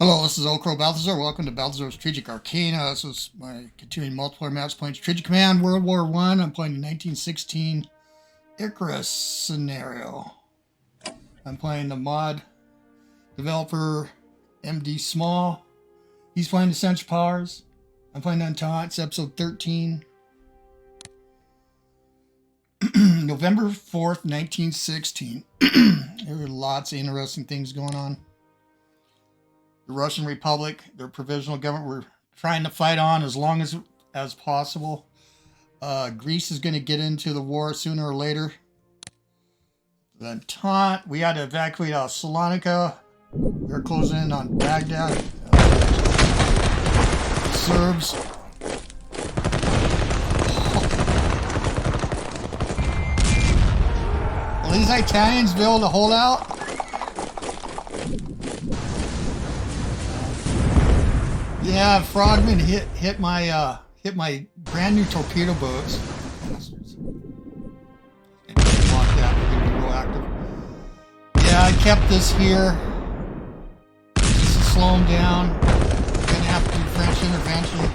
Hello, this is OldCrowBalthazor. Welcome to Balthazar Strategic Arcana. This is my continuing multiplayer maps playing Strategic Command World War I. I'm playing the 1916 Icarus scenario. I'm playing the mod developer MdSmall. He's playing the Central Powers. I'm playing Entente. It's episode 13. November 4th, 1916. There were lots of interesting things going on. The Russian Republic, their provisional government, were trying to fight on as long as possible. Greece is going to get into the war sooner or later. The Entente, we had to evacuate out of Salonika. They're closing in on Baghdad. The Serbs. Will these Italians be able to hold out? Yeah, Frogman hit my brand new torpedo boats. Block that. We're gonna be real active. Yeah, I kept this here just to slow them down. Gonna have to do French intervention.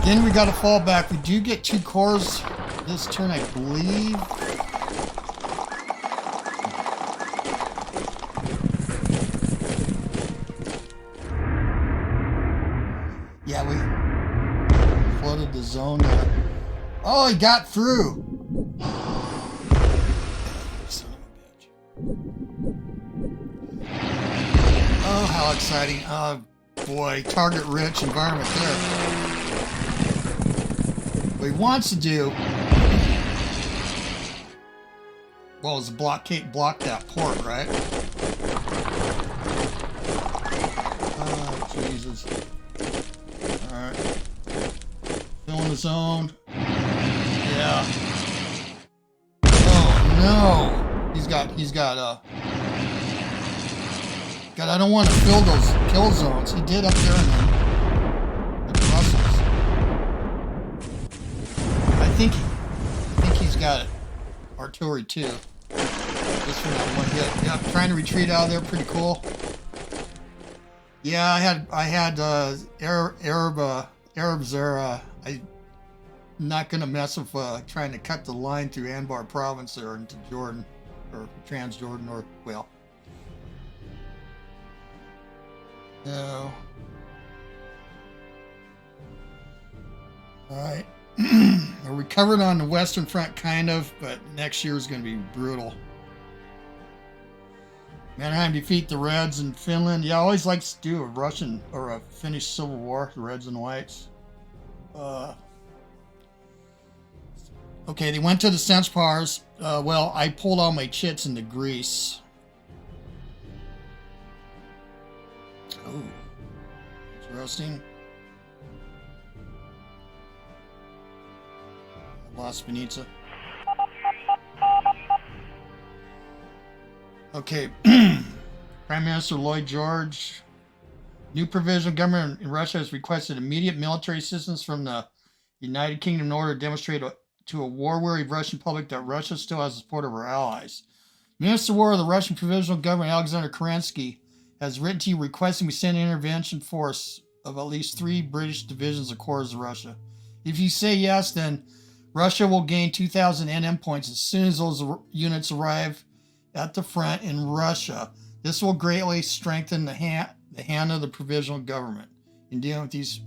Then we got to fall back. We do get 2 cores this turn, I believe. Yeah, we flooded the zone there. Oh, he got through. Son of a bitch. Oh, how exciting. Oh, boy. Target-rich environment there. What he wants to do, well, is block that port, right? Oh, Jesus. Alright. Filling the zone. Yeah. Oh, no. He's got, God, I don't want to fill those kill zones. He did up there in the Brussels. I think he's got it. Artillery too. Just from that one hit. Yeah, trying to retreat out of there, pretty cool. Yeah, I had Arabs there. I'm not gonna mess with trying to cut the line through Anbar province there into Jordan or Transjordan or well. No. All right. We're recovered on the Western Front, kind of, but next year is going to be brutal. Mannerheim defeat the Reds in Finland. Yeah, I always like to do a Russian or a Finnish Civil War, the Reds and Whites. Okay, they went to the Central Powers. Well, I pulled all my chits into Greece. Oh, interesting. Lost Venetia. Okay. Prime Minister Lloyd George. New provisional government in Russia has requested immediate military assistance from the United Kingdom in order to demonstrate to a war-weary Russian public that Russia still has the support of our allies. Minister of War of the Russian Provisional Government, Alexander Kerensky, has written to you requesting we send an intervention force of at least 3 British divisions of corps to Russia. If you say yes, then Russia will gain 2,000 NM points as soon as those units arrive at the front in Russia. This will greatly strengthen the hand of the provisional government in dealing with these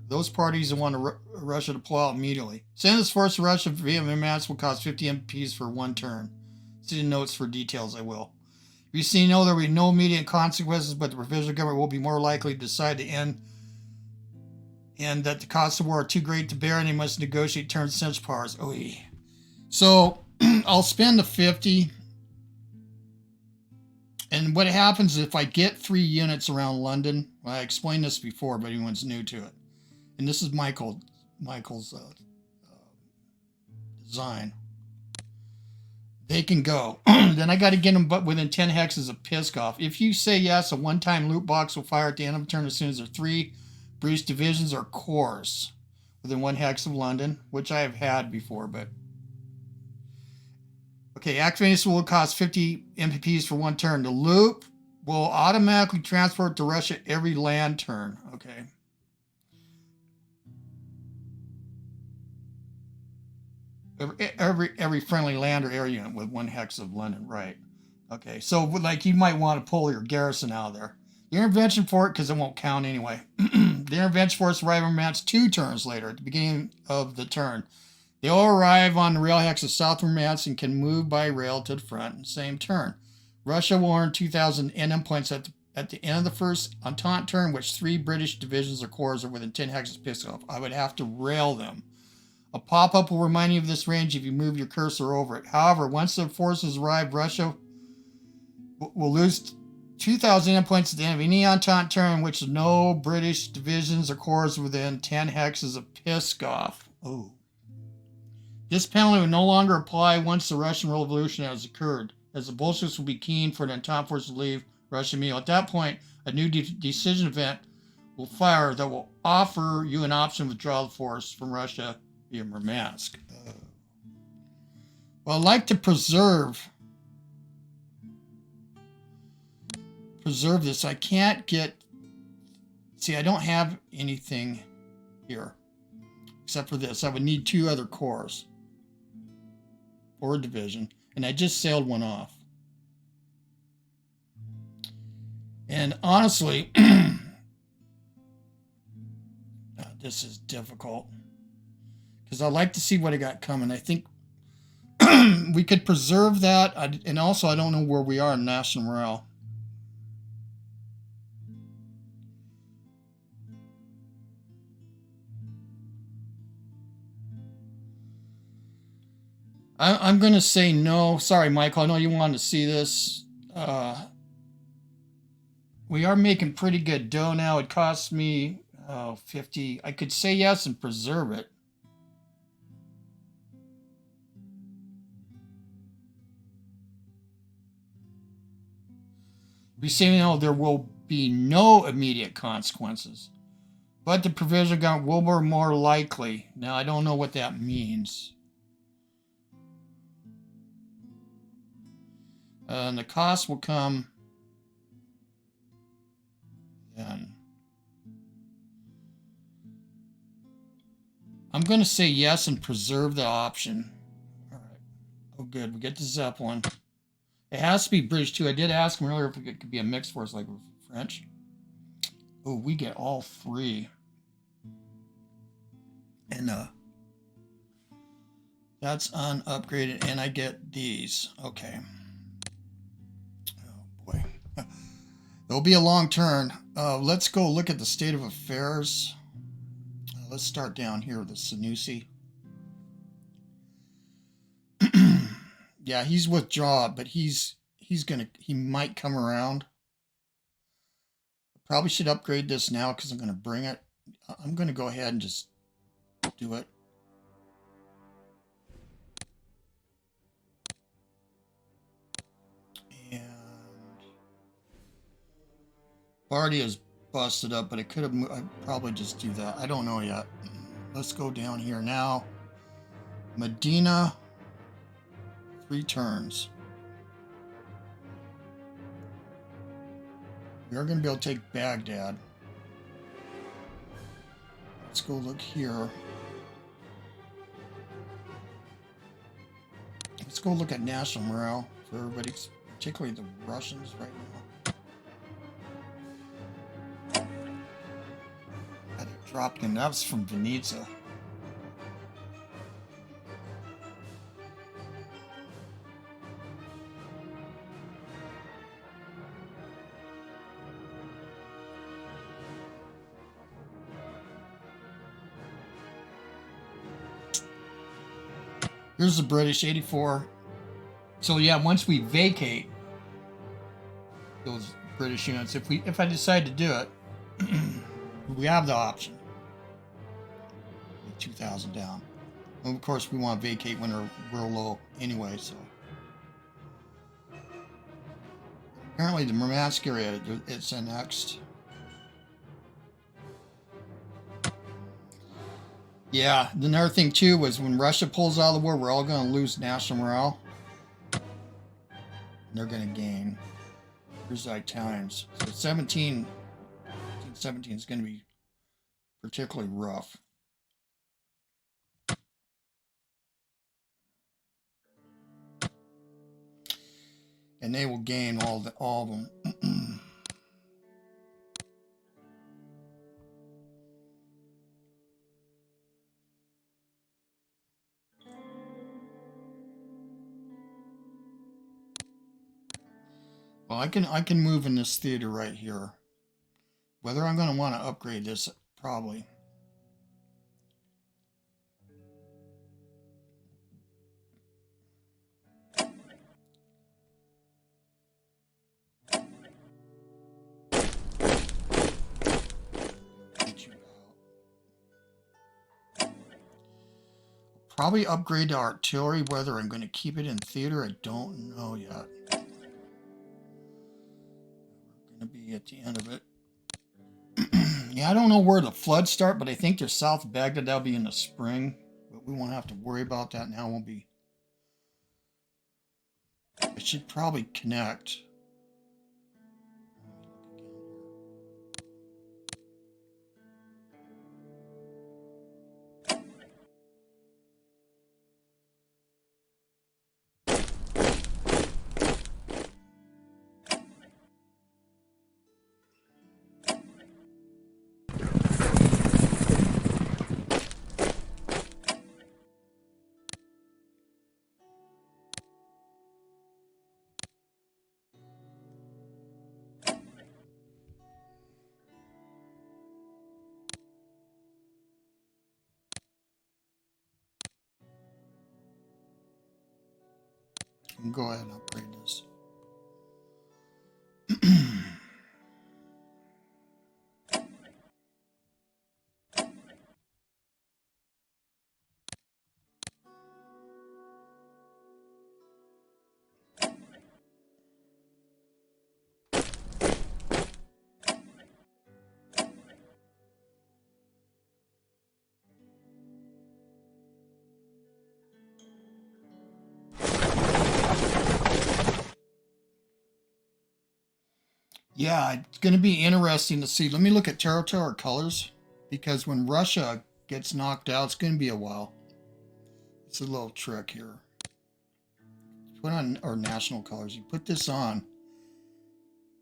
those parties that want Russia to pull out immediately. Send this force to Russia via MdSmall will cost 50 MPs for 1 turn. See the notes for details, I will. You see, there will be no immediate consequences, but the provisional government will be more likely to decide to end and that the costs of war are too great to bear and they must negotiate terms of Central Powers. Oh, yeah. So I'll spend the 50. And what happens if I get 3 units around London? Well, I explained this before, but anyone's new to it. And this is Michael's Zine. They can go. Then I got to get them but within 10 hexes of Pskov. If you say yes, a one-time loot box will fire at the end of the turn as soon as there are 3 British divisions or corps within 1 hex of London, which I have had before, but... Okay, activating this will cost 50 MPPs for 1 turn. The loop will automatically transport to Russia every land turn. Okay. Every friendly land or area unit with 1 hex of London, right? Okay, so like you might want to pull your garrison out of there. The intervention for it, because it won't count anyway. The intervention force arrive in Mance 2 turns later at the beginning of the turn. They all arrive on the rail hex of South Romance and can move by rail to the front in the same turn. Russia will earn 2,000 NM points at the end of the first Entente turn, which 3 British divisions or corps are within 10 hexes of Pskov. I would have to rail them. A pop-up will remind you of this range if you move your cursor over it. However, once the forces arrive, Russia will lose 2,000 NM points at the end of any Entente turn, in which no British divisions or corps within 10 hexes of Pskov. Oh. This penalty will no longer apply once the Russian Revolution has occurred, as the Bolsheviks will be keen for the Entente forces to leave Russia immediately. At that point, a new decision event will fire that will offer you an option to withdraw the force from Russia via Murmansk. Well, I'd like to preserve this. I can't get... See, I don't have anything here except for this. I would need 2 other corps. Or a division, and I just sailed 1 off. And honestly, this is difficult because I'd like to see what I got coming. I think we could preserve that, and also I don't know where we are in national morale. I'm going to say no. Sorry, Michael. I know you wanted to see this. We are making pretty good dough now. It cost me 50. I could say yes and preserve it. We say no, there will be no immediate consequences. But the provisional government will be more likely. Now, I don't know what that means. And the cost will come then. I'm going to say yes and preserve the option. All right. Oh, good. We get the Zeppelin. It has to be British, too. I did ask him earlier if it could be a mixed force like French. Oh, we get all 3. And that's unupgraded, and I get these. Okay. Boy. It'll be a long turn. Let's go look at the state of affairs. Let's start down here with the Sanusi. Yeah, he's withdrawn, but he might come around. I probably should upgrade this now because I'm going to bring it. I'm going to go ahead and just do it. Bardia is busted up, but it could have. I'd probably just do that. I don't know yet. Let's go down here now. Medina, 3 turns. We are going to be able to take Baghdad. Let's go look here. Let's go look at national morale for everybody, particularly the Russians right now. Had it dropped in. That was from Vinica. Here's the British, 84. So yeah, once we vacate those British units, if I decide to do it, we have the option. 2,000 down. And of course, we want to vacate when they're real low anyway, so. Apparently, the Murmansk area, it's annexed. Yeah, another thing too was when Russia pulls out of the war, we're all going to lose national morale. And they're going to gain. Here's the Italians. So 1917 is going to be particularly rough. And they will gain all of them. Well, I can move in this theater right here. Whether I'm going to want to upgrade this, probably. Probably upgrade to artillery. Whether I'm going to keep it in theater, I don't know yet. We're going to be at the end of it. Yeah, I don't know where the floods start, but I think they're south of Baghdad. That'll be in the spring. But we won't have to worry about that now. Won't be. I should probably connect. Go ahead and upgrade this. Yeah, it's going to be interesting to see. Let me look at territory colors, because when Russia gets knocked out, it's going to be a while. It's a little trick here. Put on our national colors. You put this on,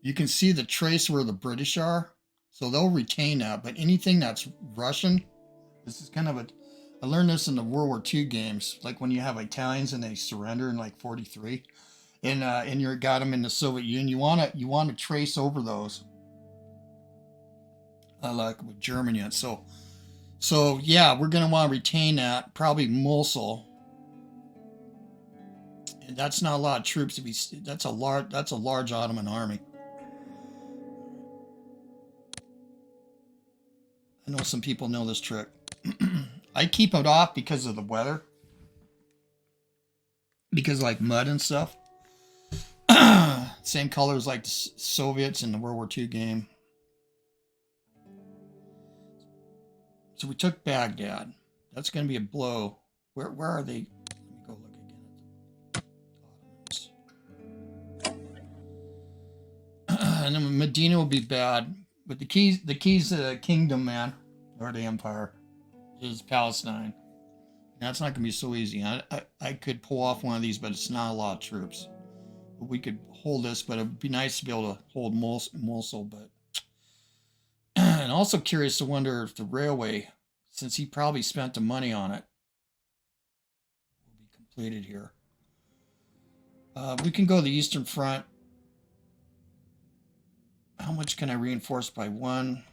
you can see the trace where the British are, so they'll retain that. But anything that's Russian, this is kind of a. I learned this in the World War II games, like when you have Italians and they surrender in like 43. And you got them in the Soviet Union. You want to trace over those, like with Germany. And so yeah, we're gonna want to retain that. Probably Mosul. And that's not a lot of troops to be. That's a large Ottoman army. I know some people know this trick. I keep it off because of the weather. Because like mud and stuff. Same colors like the Soviets in the World War II game. So we took Baghdad. That's going to be a blow. Where are they? Let me go look again at the Ottomans. And then Medina will be bad. But the keys to the kingdom, man, or the empire, is Palestine. That's not going to be so easy. I could pull off one of these, but it's not a lot of troops. We could hold this, but it'd be nice to be able to hold Mosul. But and also curious to wonder if the railway, since he probably spent the money on it, will be completed here. We can go to the Eastern Front. How much can I reinforce by 1?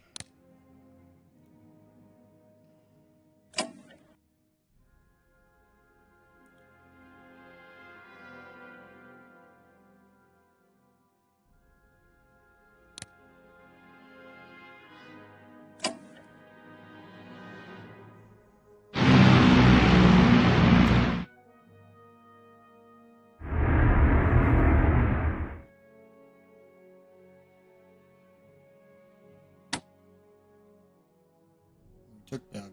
took Baghdad.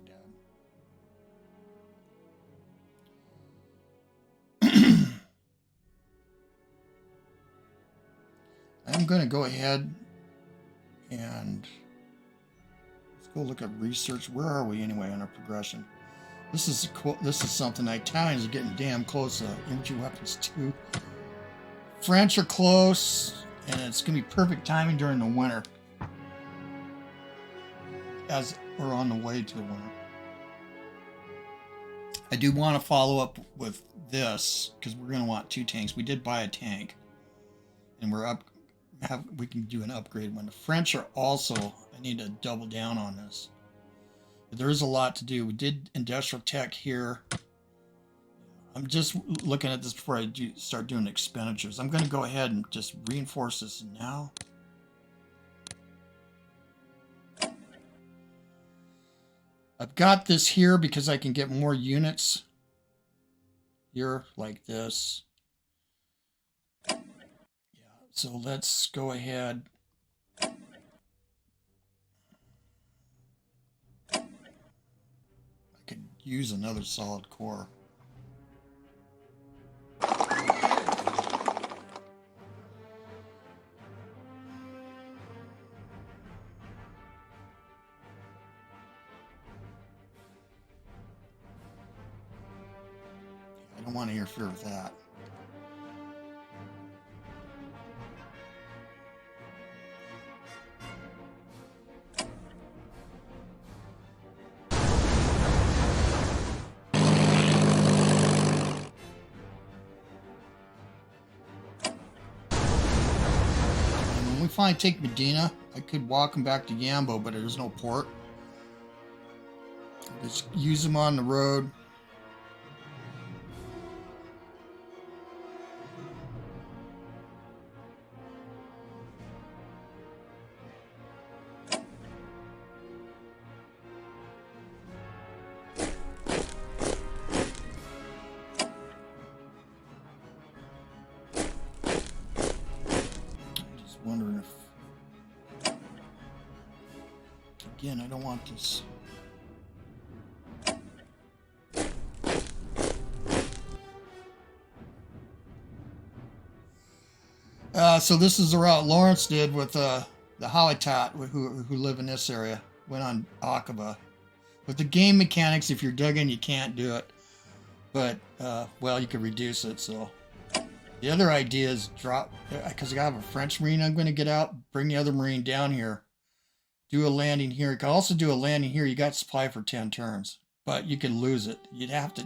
I'm going to go ahead and let's go look at research. Where are we anyway on our progression? This is cool. This is something. Italians are getting damn close. Infantry weapons too. French are close, and it's going to be perfect timing during the winter, as we're on the way to the winter. I do want to follow up with this because we're going to want 2 tanks. We did buy a tank, and we can do an upgrade when the French are also. I need to double down on this. But there is a lot to do. We did industrial tech here. I'm just looking at this before I start doing expenditures. I'm going to go ahead and just reinforce this now. I've got this here because I can get more units here like this. Yeah, so let's go ahead. I could use another solid core. I don't want to interfere with that. When we finally take Medina, I could walk them back to Yambo, but there's no port. Just use them on the road. Wondering if, again, I don't want this. So this is the route Lawrence did with the Halitat who live in this area. Went on Aqaba. With the game mechanics, if you're digging, you can't do it. But, well, you could reduce it, so. The other idea is drop, because I have a French Marine I'm going to get out, bring the other Marine down here, do a landing here. You can also do a landing here. You got supply for 10 turns, but you can lose it. You have to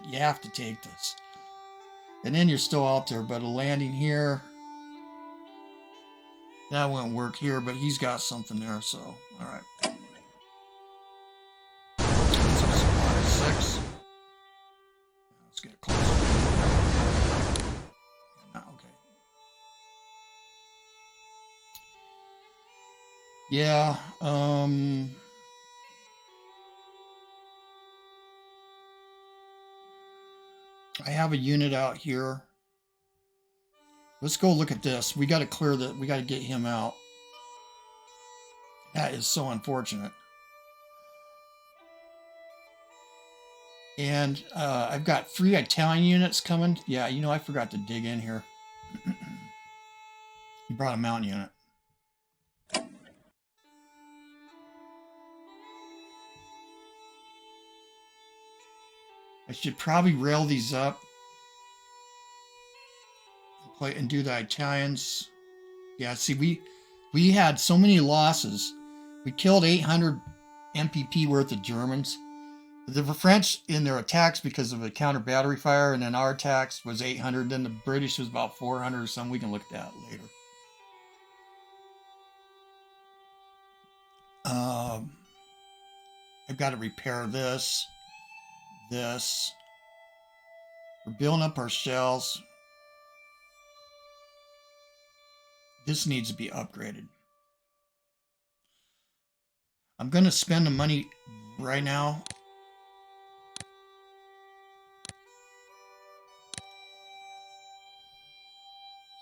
take this. And then you're still out there, but a landing here, that won't work here, but he's got something there, so, all right. So supply 6. Let's get it closer. Okay. Yeah, I have a unit out here. Let's go look at this. We got to clear that. We got to get him out. That is so unfortunate. And I've got 3 Italian units coming. Yeah, you know, I forgot to dig in here. He brought a mountain unit. I should probably rail these up and do the Italians. Yeah, see, we had so many losses. We killed 800 MPP worth of Germans. The French in their attacks because of a counter battery fire, and then our attacks was 800. Then the British was about 400 or something. We can look at that later. I've got to repair this. We're building up our shells. This needs to be upgraded. I'm going to spend the money right now.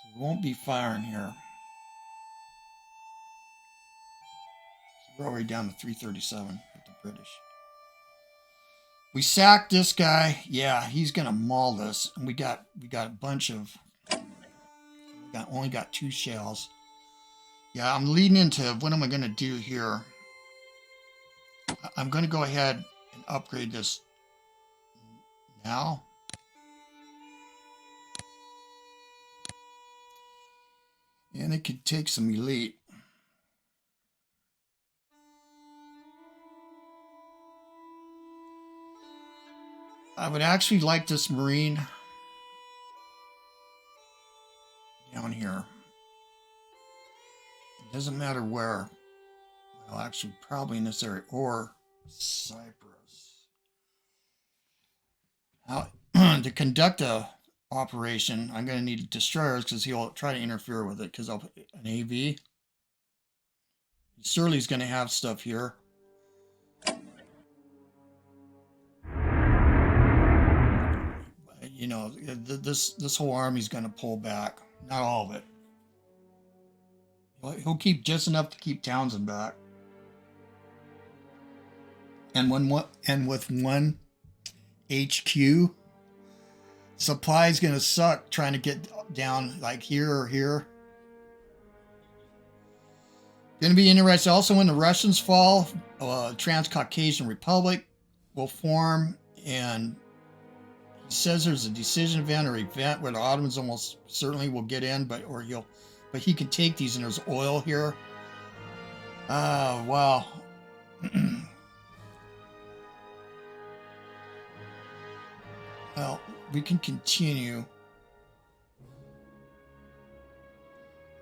So we won't be firing here. So we're already down to 337 with the British. We sacked this guy. Yeah, he's gonna maul us. And we got a bunch of. Only got 2 shells. Yeah, I'm leading into what am I gonna do here? I'm gonna go ahead and upgrade this now. And it could take some elite. I would actually like this Marine down here. It doesn't matter where. Well, actually, probably in this area or Cyprus. Now, to conduct a operation, I'm going to need destroyers because he'll try to interfere with it. Because an AV, surely he's going to have stuff here. You know, this whole army's going to pull back. Not all of it. He'll keep just enough to keep Townsend back. And with one HQ, supply is going to suck trying to get down like here or here. Going to be interesting. Also, when the Russians fall, Transcaucasian Republic will form, and he says there's a decision event or event where the Ottomans almost certainly will get in, but he can take these, and there's oil here. Wow. Well, we can continue.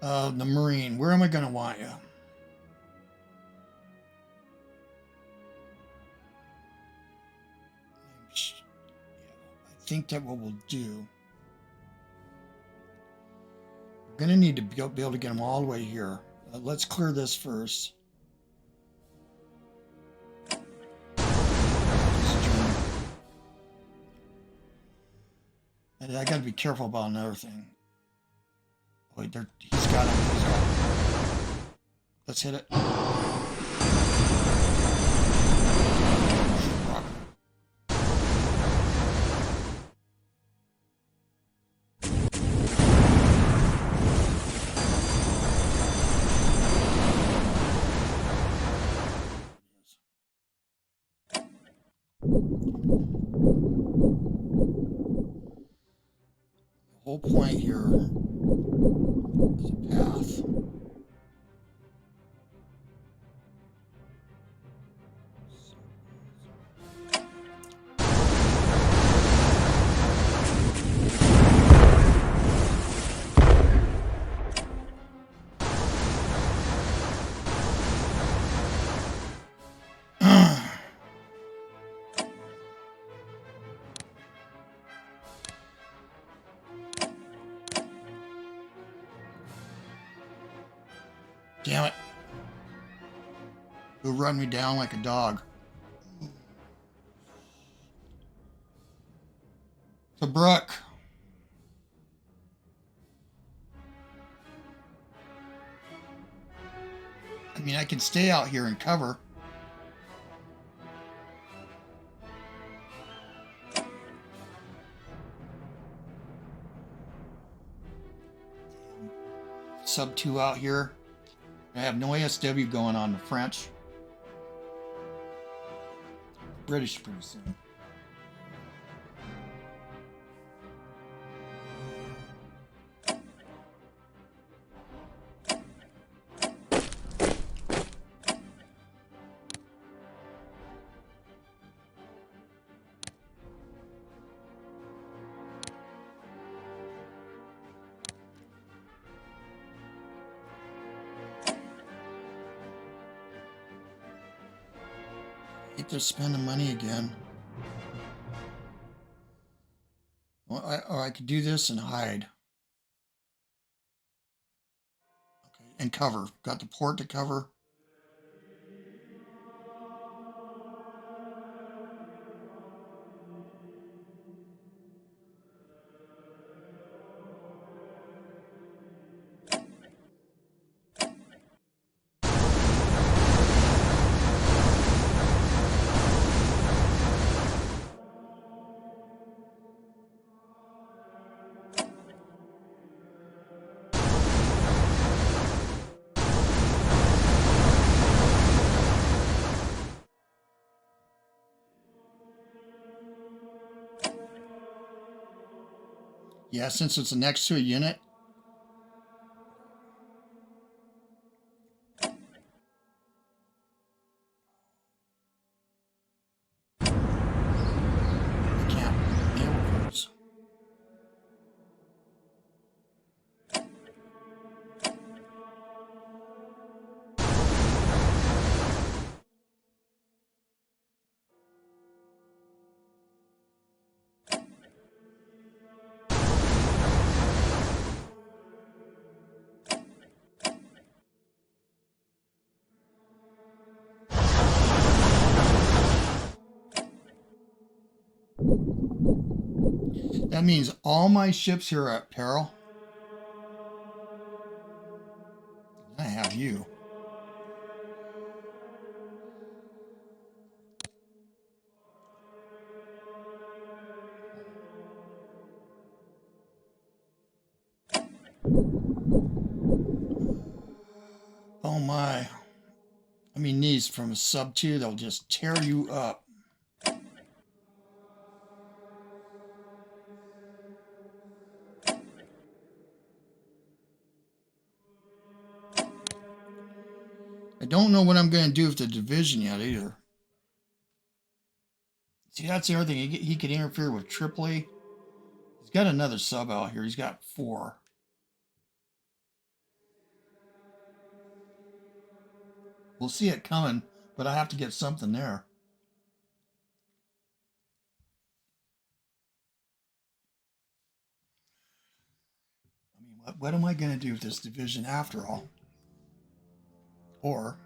The Marine, where am I going to want you? I think that what we'll do, we're going to need to be able to get them all the way here. Let's clear this first. And I got to be careful about another thing. Wait, he's got him. Let's hit it. The whole point here is a path. Damn it. He'll run me down like a dog. Tobruk. I mean, I can stay out here and cover. Sub 2 out here. I have no ASW going on the French. British pretty soon. They're spending money again. Well, I could do this and hide. Okay, and cover. Got the port to cover. Yeah, since it's next to a unit. I can't naval cruise. That means all my ships here are at peril. I have you. Oh my. I mean, these from a sub 2, they'll just tear you up. I don't know what I'm going to do with the division yet either. See, that's the other thing. He could interfere with Tripoli. He's got another sub out here. He's got 4. We'll see it coming, but I have to get something there. I mean, what am I going to do with this division after all? Or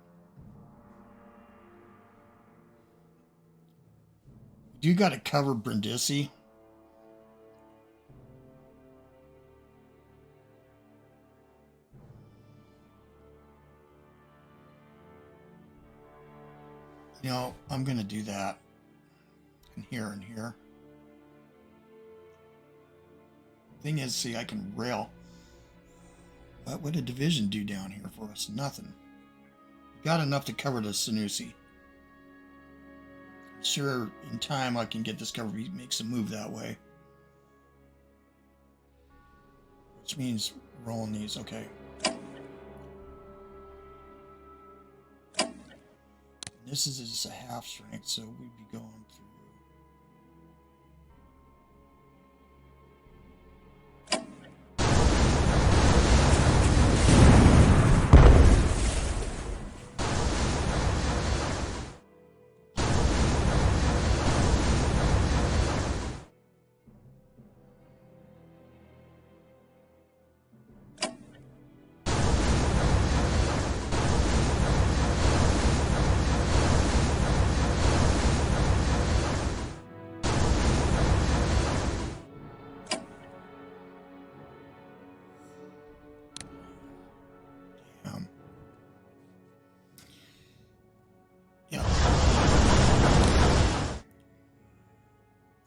you got to cover Brindisi. You know, I'm going to do that. And here and here. Thing is, see, I can rail. What would a division do down here for us? Nothing. Got enough to cover the Senussi. Sure, in time I can get this covered. He makes a move that way. Which means rolling these. Okay. This is just a half strength, so we'd be going through.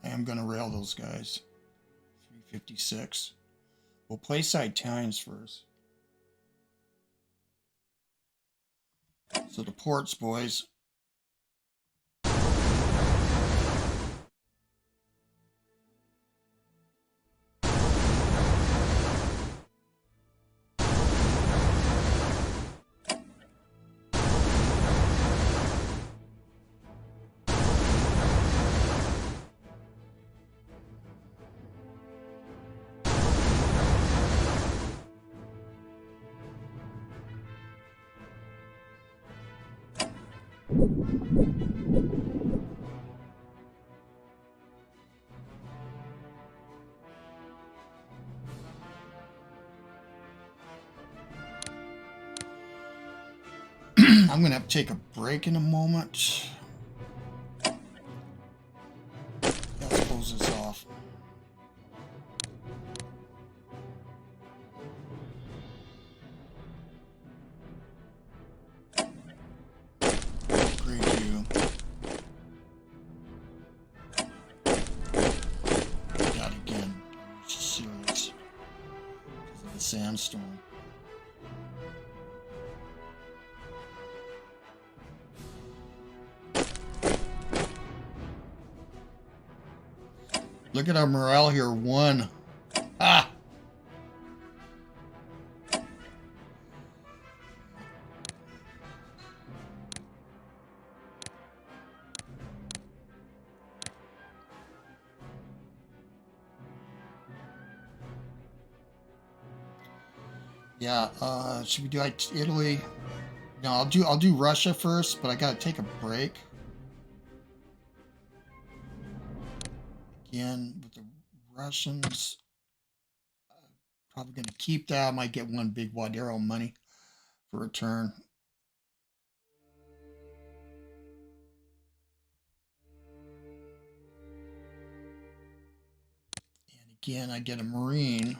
I'm going to rail those guys. 356. We'll play side Italians first. So the ports, boys. I'm going to have to take a break in a moment. Let's close this off. Grade you. God, again. It's serious. Because of the sandstorm. Look at our morale here, 1. Yeah, should we do like Italy? No, I'll do Russia first, but I gotta take a break. Again, with the Russians, probably gonna keep that. I might get one big Wadero money for return. And again, I get a Marine.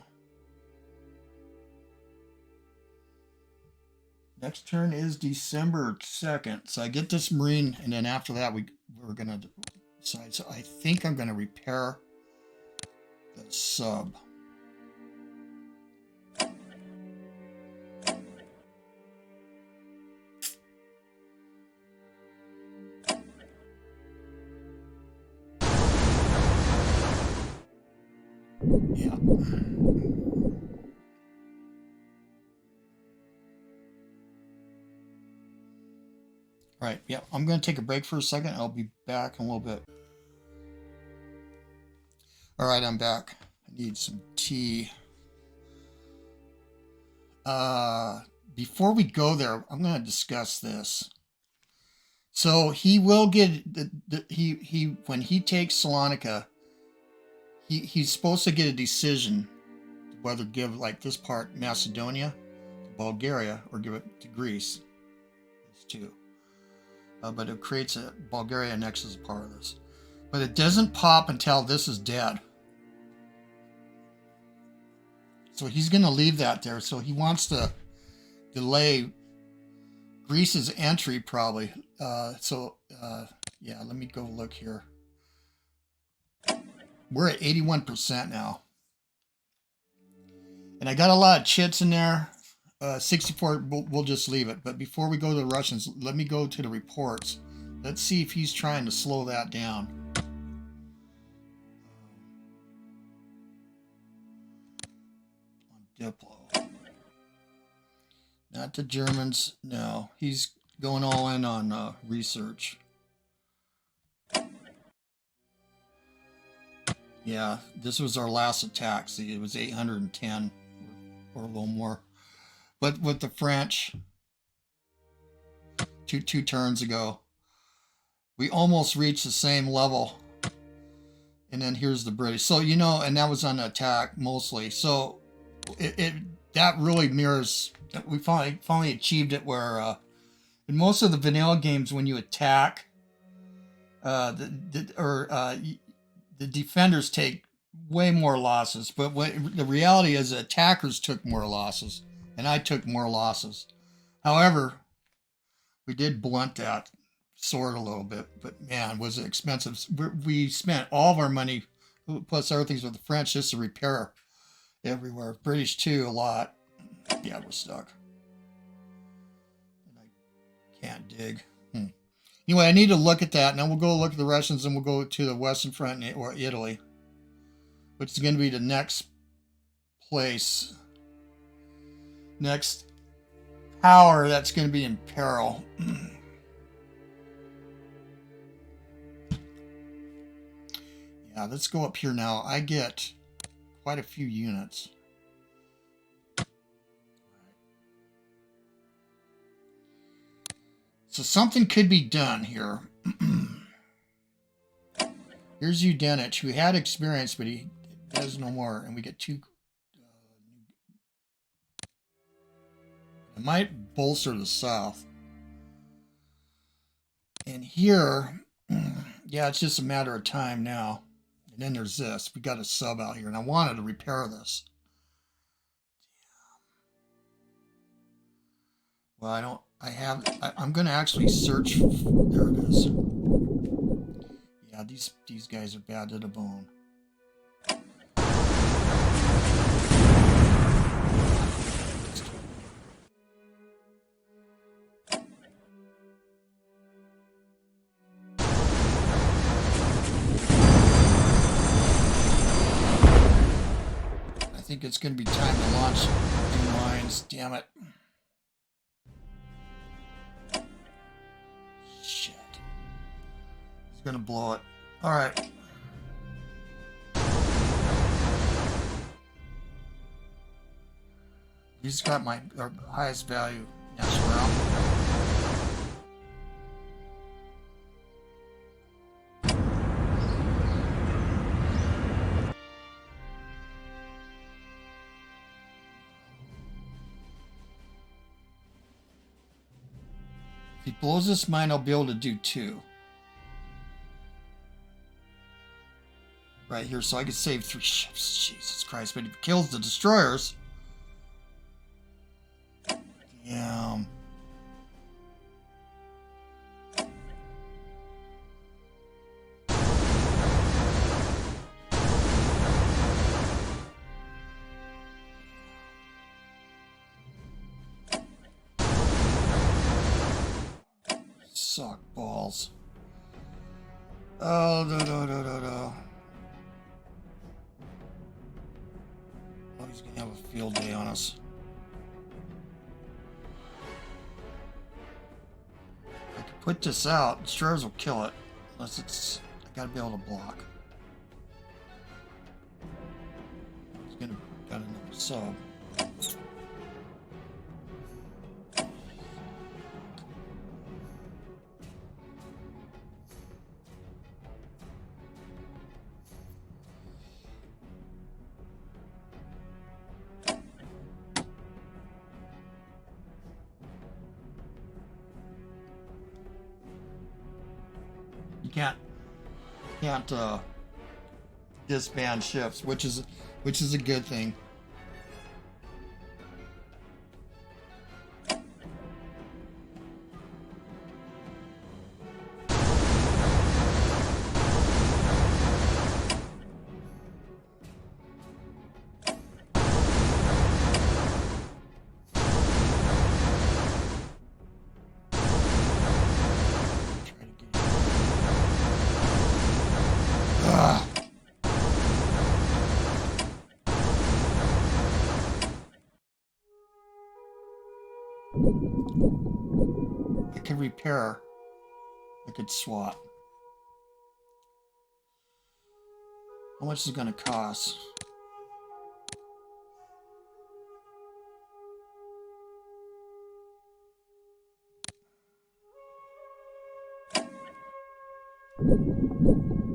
Next turn is December 2nd. So I get this Marine, and then after that, we're going to decide. So I think I'm going to repair the sub. Yeah. All right, yeah, I'm going to take a break for a second. I'll be back in a little bit. All right, I'm back. I need some tea. Before we go there, I'm going to discuss this. So he will get when he takes Salonika, he's supposed to get a decision whether give like this part Macedonia to Bulgaria or give it to Greece. These two. But it creates a Bulgaria annexes a part of this. But it doesn't pop until this is dead. So he's going to leave that there. So he wants to delay Greece's entry probably. Yeah, let me go look here. We're at 81% now. And I got a lot of chits in there. 64, we'll just leave it. But before we go to the Russians, let me go to the reports. Let's see if he's trying to slow that down. On Diplo. Not the Germans. No, he's going all in on research. Yeah, this was our last attack. See, it was 810 or a little more. But with the French, two turns ago, we almost reached the same level. And then here's the British. So, you know, and that was on attack mostly. So that really mirrors, we finally achieved it where in most of the vanilla games, when you attack, the defenders take way more losses. But the reality is attackers took more losses. And I took more losses. However, we did blunt that sword a little bit. But man, was it expensive. We spent all of our money, plus other things with the French, just to repair everywhere. British too, a lot. Yeah, we're stuck. And I can't dig. Anyway, I need to look at that. And then we'll go look at the Russians and we'll go to the Western Front or Italy. Which is going to be the next place. Next power that's going to be in peril. Yeah, let's go up here now. I get quite a few units. So something could be done here. Here's Yudenich, who had experience, but he does no more. And we get two. It might bolster the south. And here, yeah, it's just a matter of time now. And then there's this. We got a sub out here, and I wanted to repair this. Well, I'm going to actually search. There it is. Yeah, these guys are bad to the bone. think it's going to be time to launch new mines. Damn it. Shit. He's going to blow it. All right. He's got my highest value. National. If he blows this mine, I'll be able to do 2. Right here, so I can save 3 ships. Jesus Christ, but if he kills the destroyers... Damn. Suck balls. Oh, no. Oh, he's gonna have a field day on us. I can put this out. Destroyers will kill it. Unless it's... I gotta be able to block. He's gonna... got another sub. Can't disband ships, which is a good thing. I could repair. I could swap. How much is it going to cost?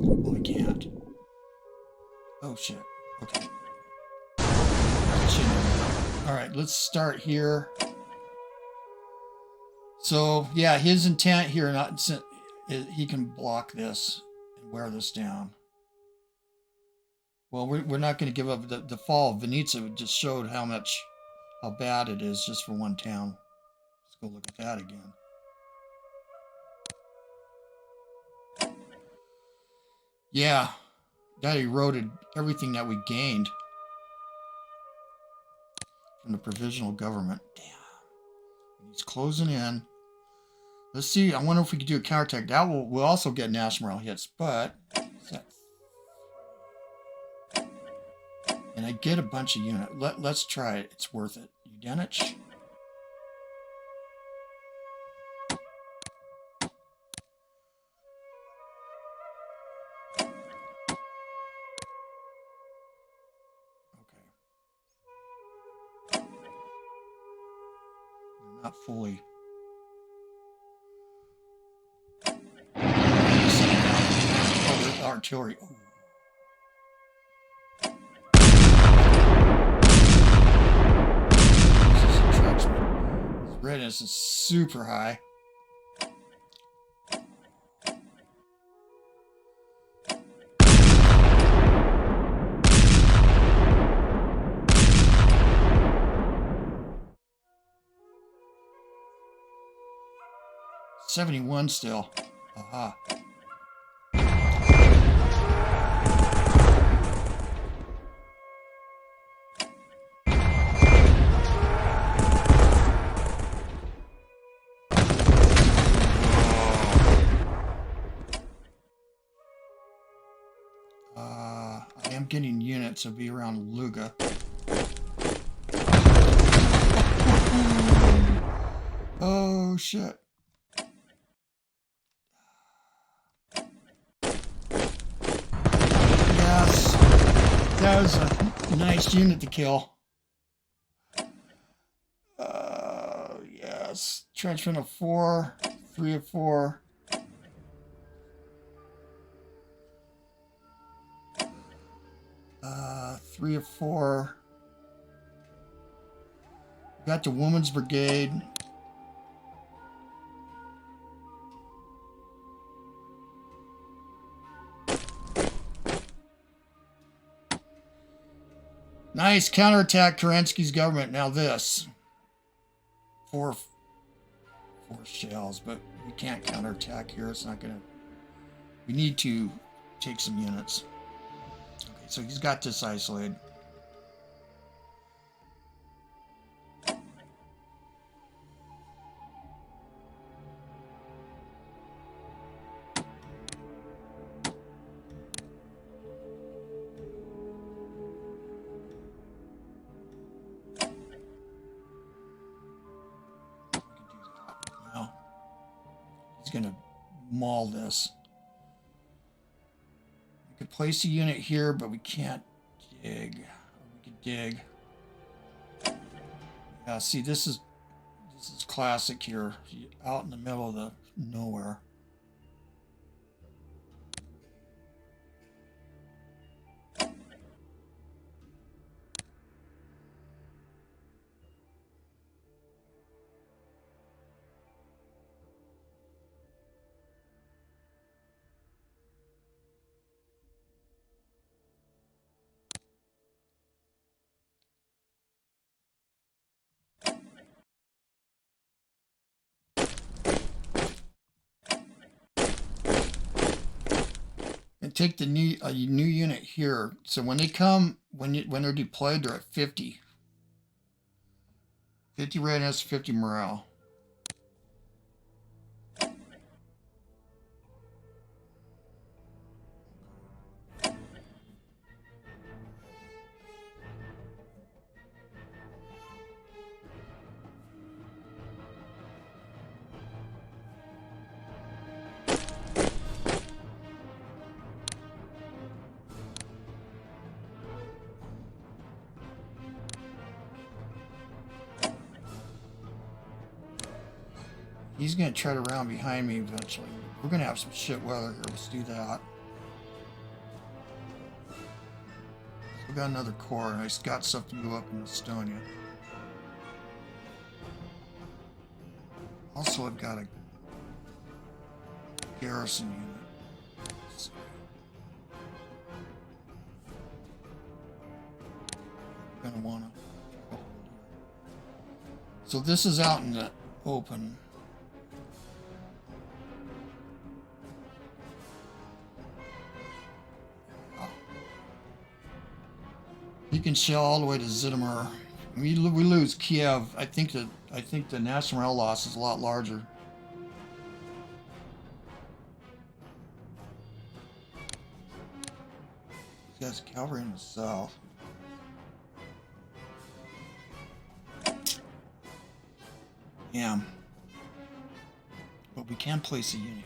Oh, I can't. Oh, shit. Okay. Alright, let's start here. So, yeah, his intent here, he can block this and wear this down. Well, we're not going to give up. The fall of Venetia just showed how bad it is just for one town. Let's go look at that again. Yeah, that eroded everything that we gained from the provisional government. Damn. He's closing in. Let's see. I wonder if we could do a counterattack. That will also get national morale hits, but... And I get a bunch of units. Let's try it. It's worth it. Yudenich. Not fully. Oh, there's artillery. Oh. His readiness is super high. $71 still. Aha. I am getting units. It'll be around Luga. Oh shit. Yes. That was a nice unit to kill. Yes. Trenchman of 4. 3 of 4. Three of 4. Got the Women's Brigade. Nice counterattack Kerensky's government. Now this. Four shells, but we can't counterattack here. It's not gonna. We need to take some units. Okay, so he's got this isolated. He's gonna maul this. We could place a unit here, but we can't dig. We could dig. Yeah, see, this is classic here. Out in the middle of the nowhere. And take the new unit here. So when they come, when they're deployed, they're at 50. 50 readiness, 50 morale. He's going to tread around behind me eventually. We're going to have some shit weather here. Let's do that. We got another corps, and I just got stuff to move up in Estonia. Also, I've got a garrison unit. We're going to want to. So this is out in the open. You can shell all the way to Zhytomyr. We lose Kiev. I think the national morale loss is a lot larger. He has cavalry in the south. Yeah. But we can place a unit here.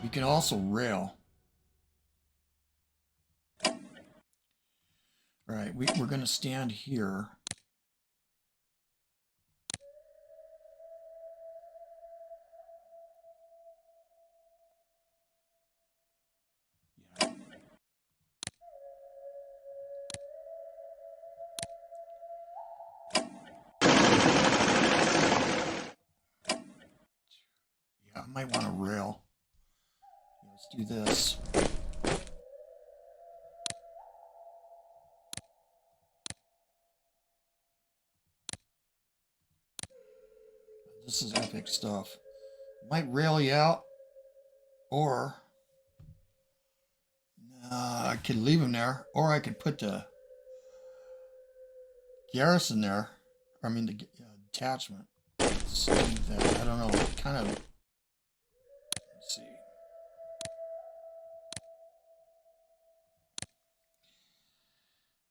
We can also rail. All right, we're going to stand here. Yeah. Yeah, I might want to rail. Let's do this. This is epic stuff. Might rail you out, or I could leave him there, or I could put the garrison there. I mean the detachment. Let's do that. I don't know. Kind of. Let's see.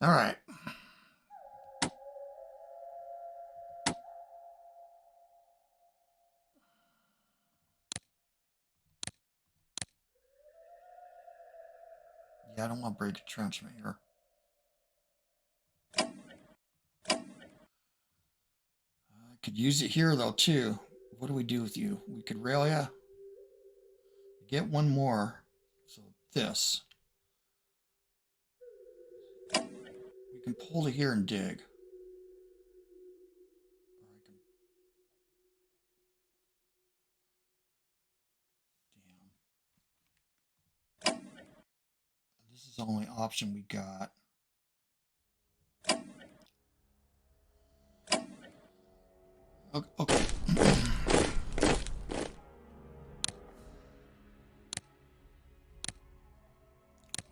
All right. Yeah, I don't want to break a entrenchment here. I could use it here, though, too. What do we do with you? We could rail ya. Get one more. So this. We can pull to here and dig. Or I can... Damn. This is the only option we got. Okay.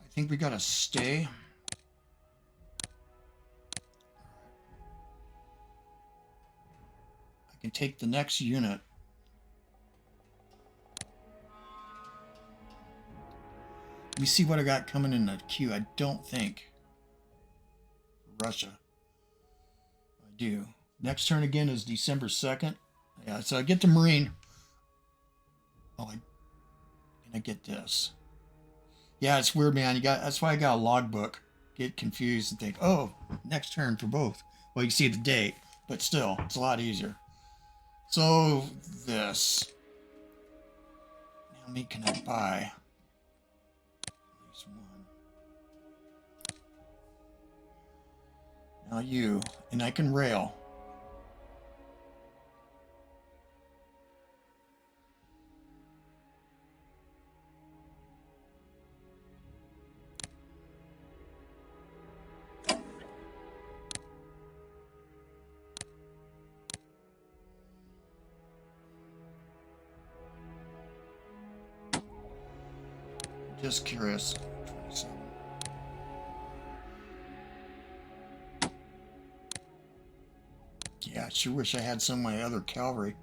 I think we gotta stay. I can take the next unit. Let me see what I got coming in the queue. I don't think for Russia I do. Next turn again is December 2nd. Yeah, so I get the Marine. Oh, and I get this. Yeah, it's weird, man. That's why I got a logbook. Get confused and think, oh, next turn for both. Well, you see the date, but still, it's a lot easier. So this. How many can I buy? At least one. Now you, and I can rail. Just curious. 27. Yeah, I sure wish I had some of my other cavalry.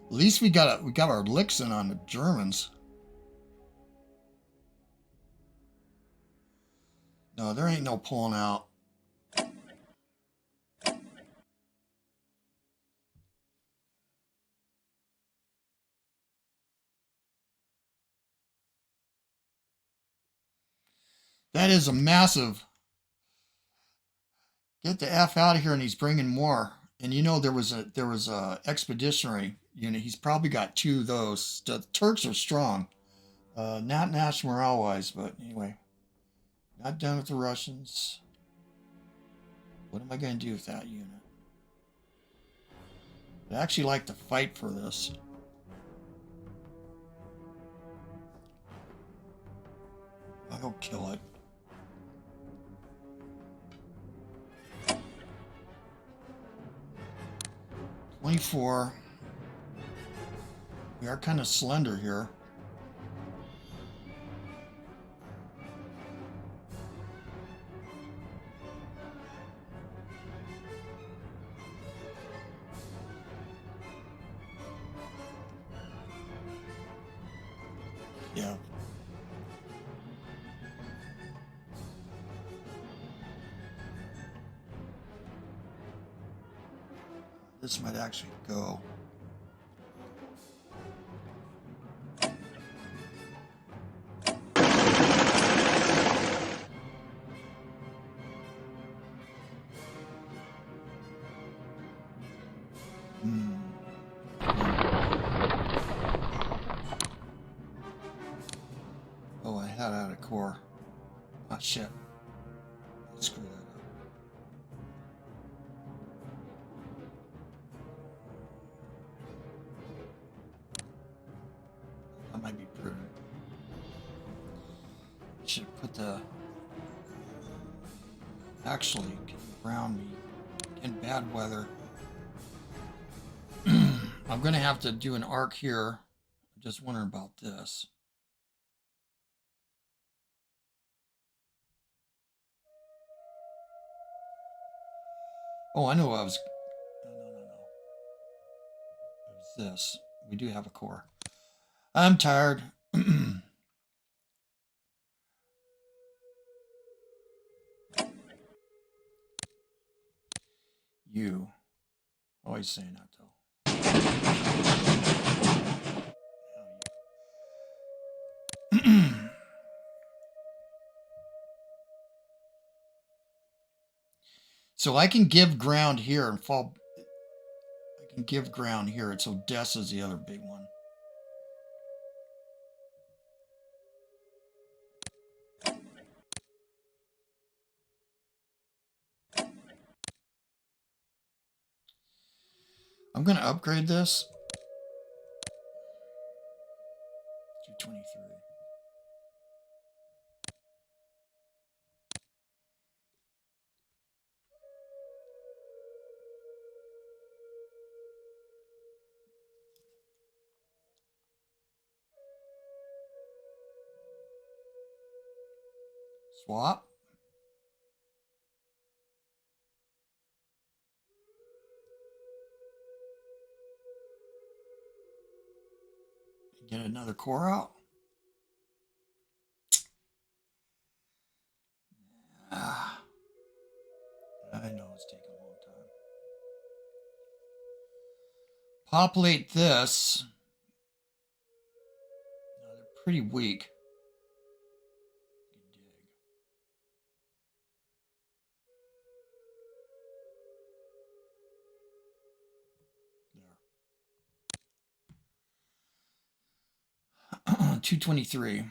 At least we got our licks in on the Germans. No, there ain't no pulling out. That is a massive. Get the F out of here, and he's bringing more. And you know there was a expeditionary unit. He's probably got two of those. The Turks are strong, not national morale wise, but anyway, not done with the Russians. What am I going to do with that unit? I'd actually like to fight for this. I'll kill it. $24. We are kind of slender here. Yeah. This might actually go. Oh, I had out a core. Oh, shit. Screw that up. That might be prudent. Should put the... Actually, around me. In bad weather. I'm going to have to do an arc here. I'm just wondering about this. Oh, I know what I was... No. It was this. We do have a core. I'm tired. You. Always saying that though. So I can give ground here and fall. I can give ground here. It's Odessa's the other big one. I'm going to upgrade this. 223. Swap. Get another core out. I know it's taking a long time. Populate this. No, they're pretty weak. There. 223.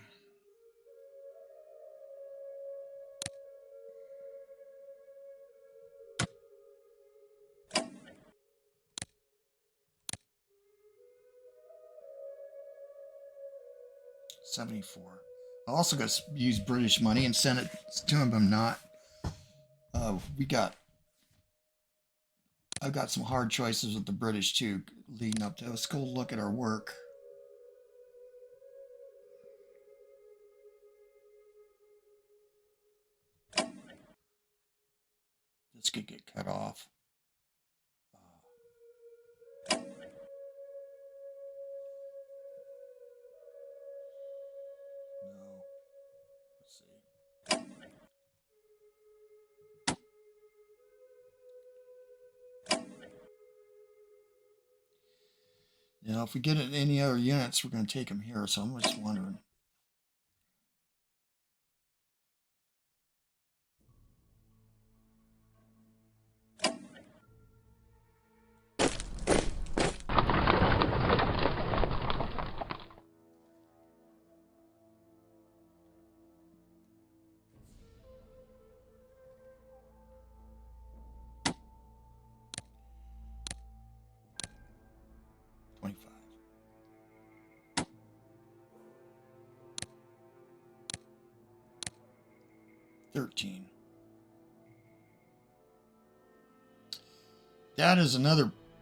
$74. I also got to use British money and send it to him, but I'm not. I've got some hard choices with the British too, leading up to. Let's go look at our work. This could get cut off. No. Let's see. You know, if we get it in any other units, we're going to take them here. So I'm just wondering.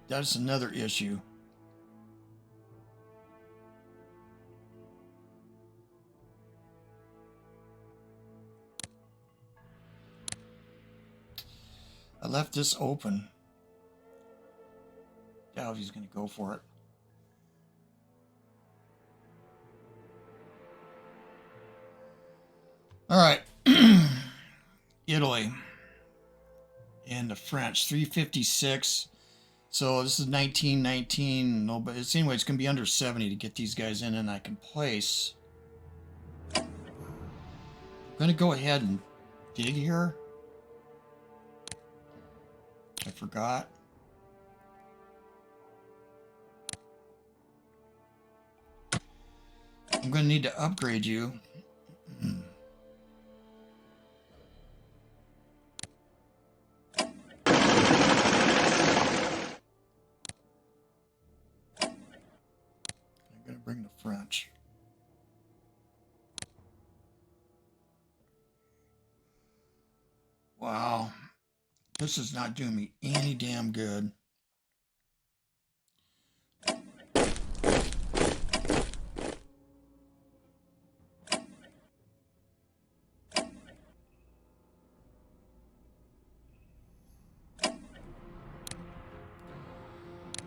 That's another issue. I left this open. Doubt he's going to go for it. All right. Italy. And the French, 356. So this is 1919. No, but it's anyway, it's going to be under 70 to get these guys in, and I can place. I'm going to go ahead and dig here. I forgot. I'm going to need to upgrade you. Bring the French. Wow. This is not doing me any damn good.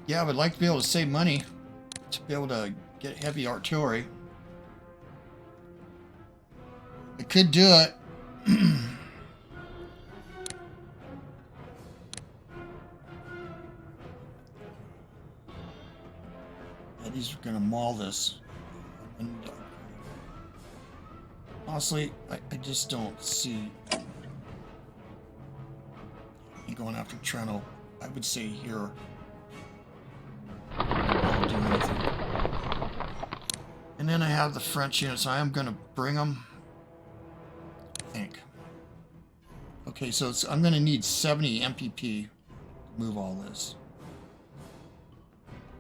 Yeah, I would like to be able to save money to be able to get heavy artillery. I could do it. But he's going to maul this. And honestly, I just don't see me going after Trento. I would say here. I'll do anything. And then I have the French units. I am going to bring them. I think. Okay, so I'm going to need 70 MPP to move all this.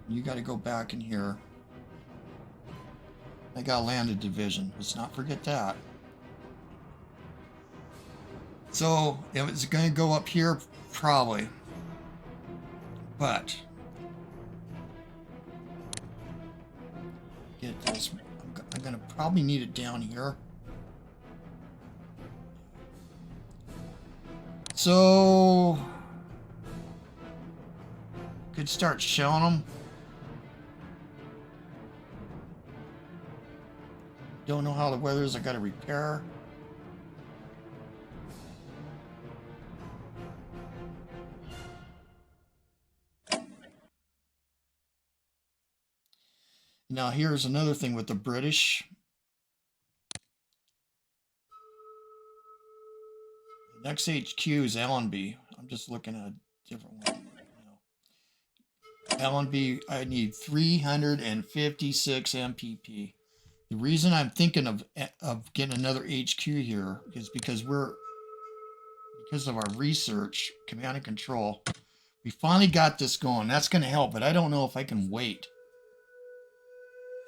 You got to go back in here. I got a landed division. Let's not forget that. So if it's going to go up here, probably. But get this. I'm going to probably need it down here. So could start shelling them. Don't know how the weather is. I got to repair. Now here's another thing with the British. The next HQ is Allenby. I'm just looking at a different one. Allenby, I need 356 MPP. The reason I'm thinking of getting another HQ here is because because of our research, command and control, we finally got this going. That's going to help, but I don't know if I can wait.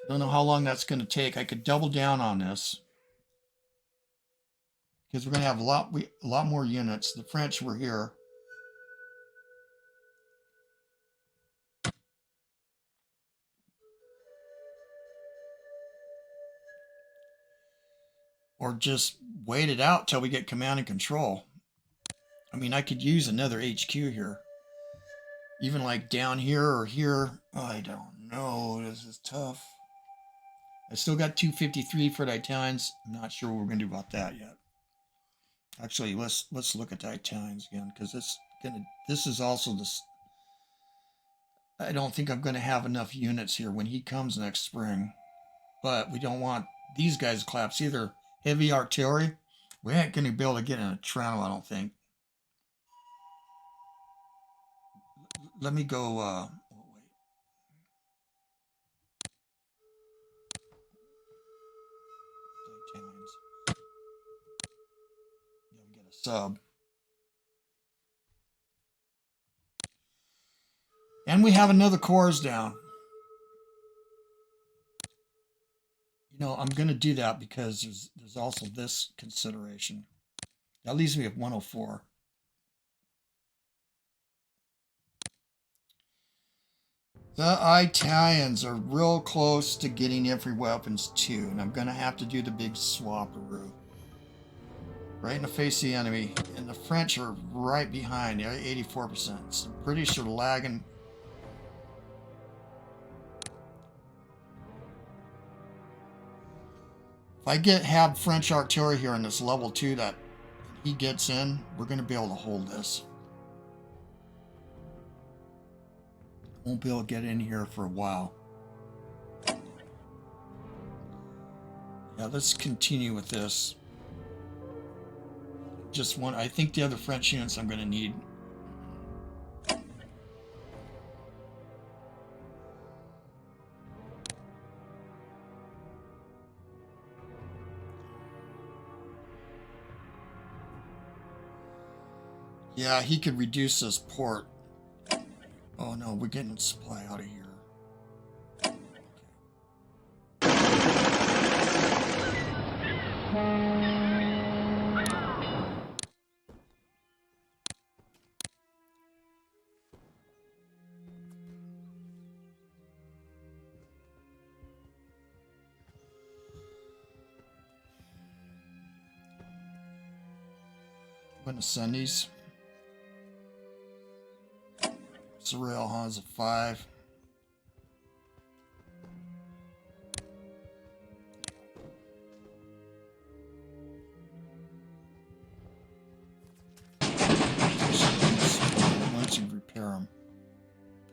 I don't know how long that's going to take. I could double down on this because we're going to have a lot more units. The French were here. Or just wait it out till we get command and control. I mean, I could use another HQ here. Even like down here or here. Oh, I don't know. This is tough. I still got 253 for the Italians. I'm not sure what we're going to do about that yet. Actually, let's look at the Italians again, because this is also this. I don't think I'm going to have enough units here when he comes next spring. But we don't want these guys to collapse either. Heavy artillery, we ain't going to be able to get in a Trento, I don't think. Let me go, wait. Italians. Yeah, we get a sub. And we have another corps down. You know, I'm going to do that because there's also this consideration. That leaves me at 104. The Italians are real close to getting infantry weapons too, and I'm going to have to do the big swapperoo. Right in the face of the enemy, and the French are right behind, they're 84%. The British are lagging. If I have French artillery here in this level 2 that he gets in, we're going to be able to hold this. Won't be able to get in here for a while. Yeah, let's continue with this. I think the other French units I'm going to need. Yeah, he could reduce this port. Oh no, we're getting supply out of here. I'm going to send these. Surreal has a 5. Once you repair them.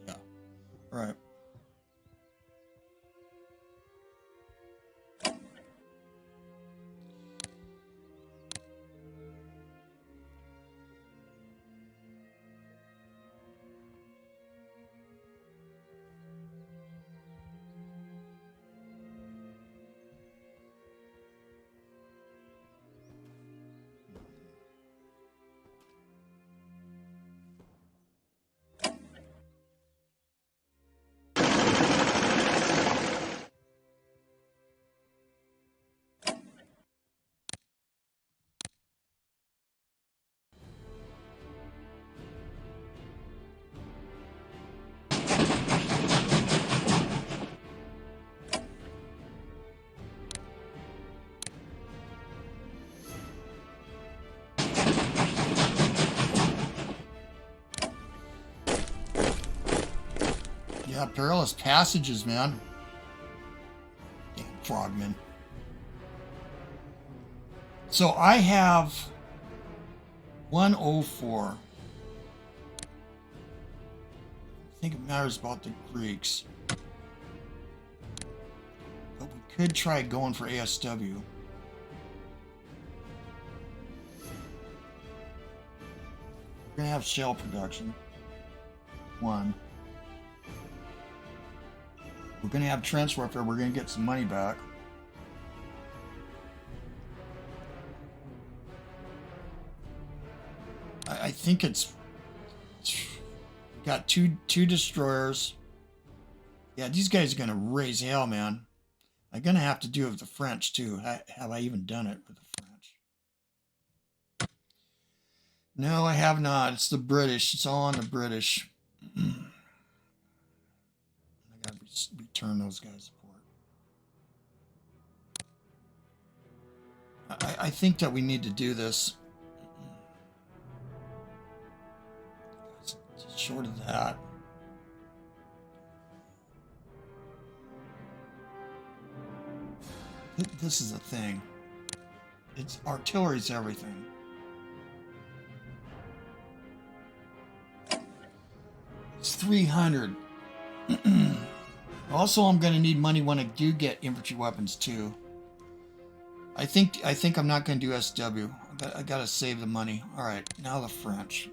Yeah. All right. Yeah, perilous passages, man. Damn frogmen. So I have 104. I think it matters about the Greeks. But we could try going for ASW. We're going to have shell production. 1. We're going to have trench warfare. We're going to get some money back. I think it's got two destroyers. Yeah, these guys are going to raise hell, man. I'm going to have to do it with the French, too. Have I even done it with the French? No, I have not. It's the British. It's all on the British. I got to return those guys' support. I think that we need to do this. Short of that. This is the thing. It's artillery's everything. It's 300. Also, I'm going to need money when I do get infantry weapons too. I think I'm not going to do SW. I got to save the money. All right, now the French.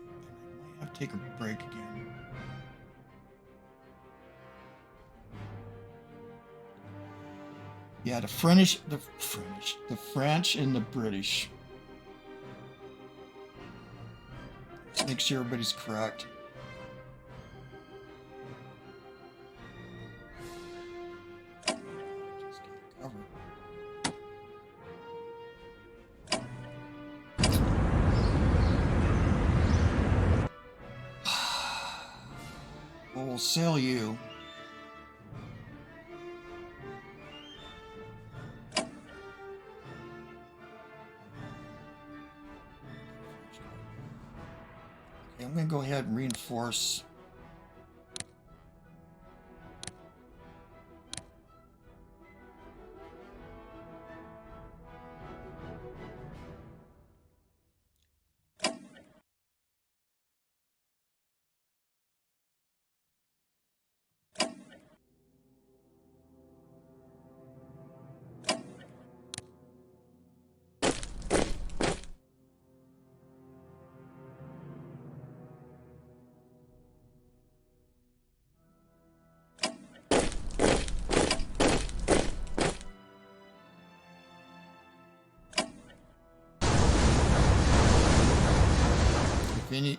I have to take a break again. Yeah, the French and the British. Let's make sure everybody's correct. Just get covered. Well, we'll sell you. I'm going to go ahead and reinforce.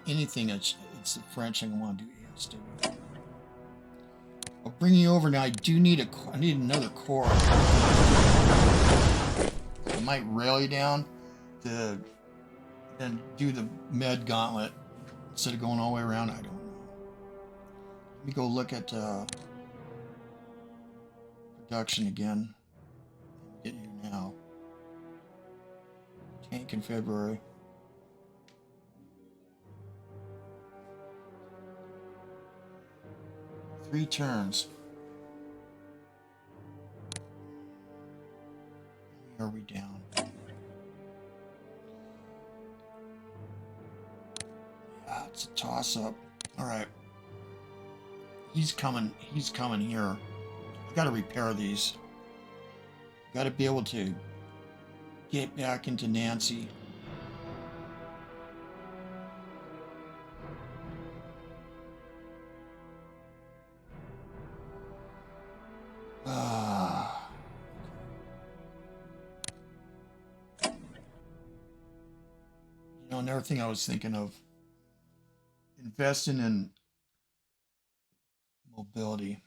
Anything, it's the French. I want to do ASW. I'll bring you over now. I need another corps. I might rail you down to then do the med gauntlet instead of going all the way around. I don't know. Let me go look at production again. I'm getting you now. Tank in February. 3 turns. Are we down? Yeah, it's a toss-up. All right. He's coming here. I got to repair these. Got to be able to get back into Nancy. Another thing I was thinking of, investing in mobility.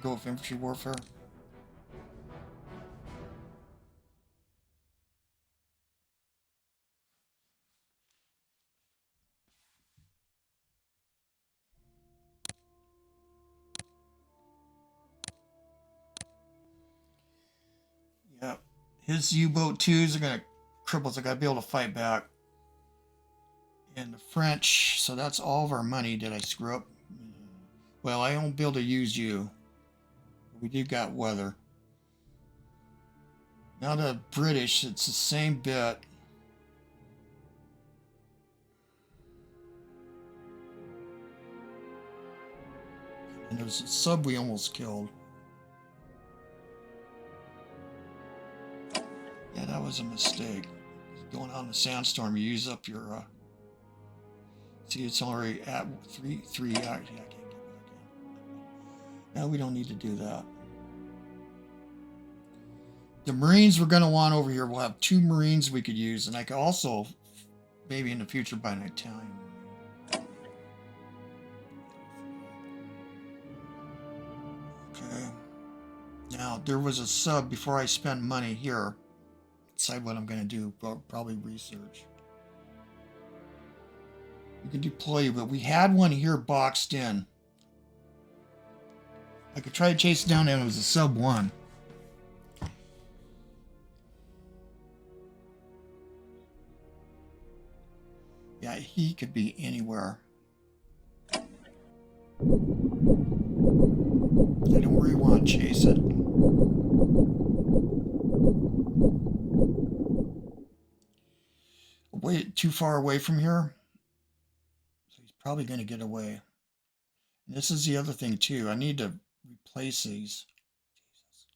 Go with infantry warfare. Yep. His U-boat 2s are going to cripple. They're going to be able to fight back. And the French, so that's all of our money. Did I screw up? Well, I won't be able to use you. We do got weather. Now the British, it's the same bit. And there's a sub we almost killed. Yeah, that was a mistake. Going on the sandstorm, you use up your see, it's already at 3. Yeah, I can't get back in. No, we don't need to do that. The Marines we're going to want over here, we'll have 2 Marines we could use, and I could also, maybe in the future, buy an Italian Marine. Okay. Now, there was a sub before I spend money here. Decide what I'm going to do. Probably research. We can deploy you, but we had one here boxed in. I could try to chase it down, and it was a sub 1. Yeah, he could be anywhere. I don't really want to chase it. Way too far away from here. So he's probably going to get away. And this is the other thing too. I need to replace these. Jesus.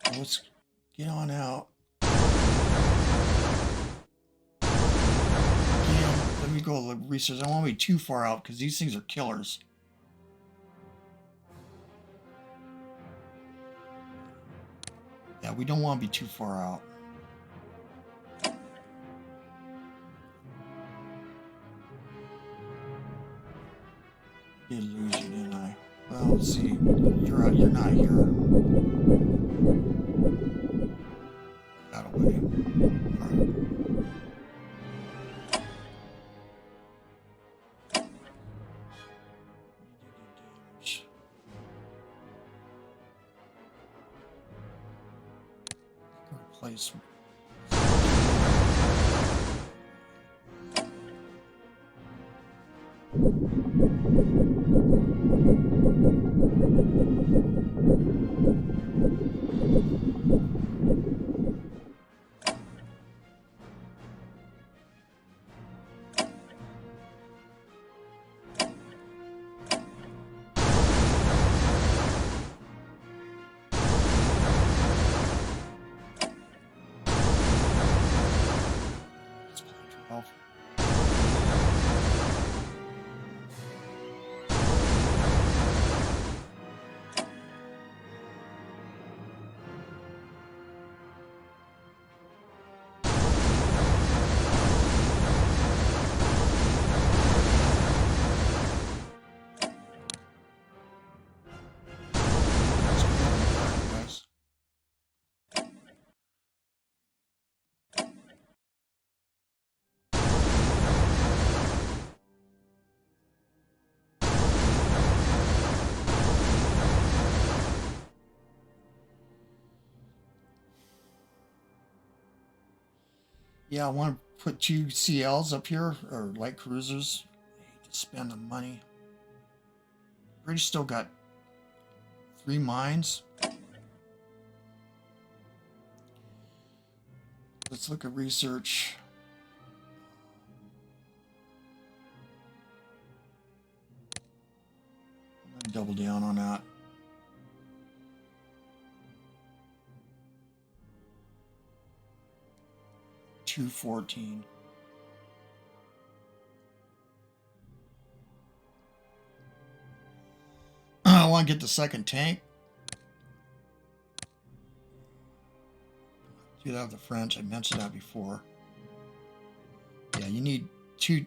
So let's get on out. Let me go research. I don't want to be too far out because these things are killers. Yeah, we don't want to be too far out. Did lose you, didn't I? Well, let's see. You're out. You're not here. Got away. All right. Replace. Yeah, I want to put 2 CLs up here, or light cruisers. I hate to spend the money. British still got 3 mines. Let's look at research. I'm going to double down on that. $214. I want to get the second tank. Do that with the French. I mentioned that before. Yeah, you need two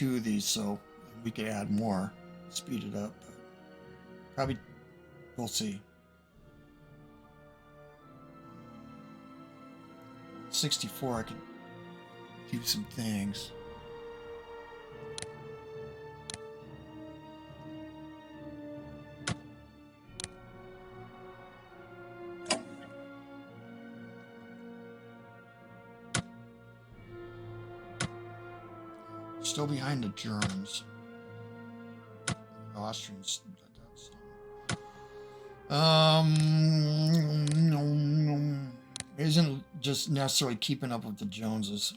of these, so we could add more, speed it up. Probably, we'll see. 64, I could do some things. Still behind the Germans. The Austrians. Isn't just necessarily keeping up with the Joneses.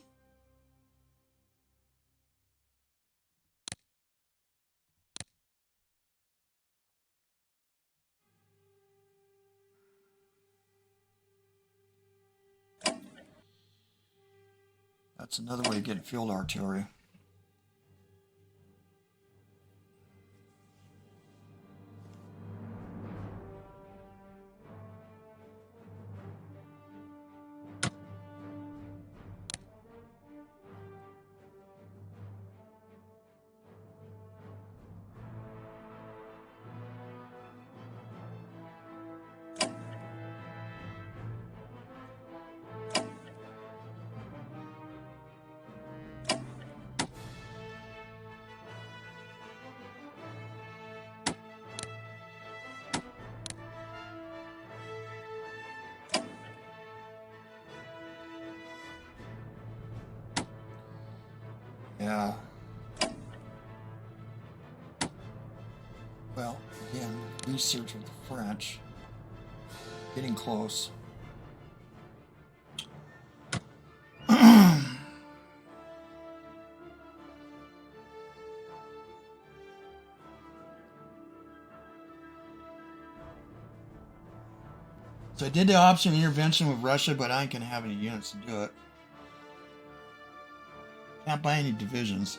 That's another way of getting field artillery. Yeah. Well, again, research with the French. Getting close. So I did the option intervention with Russia, but I ain't gonna have any units to do it. Can't buy any divisions.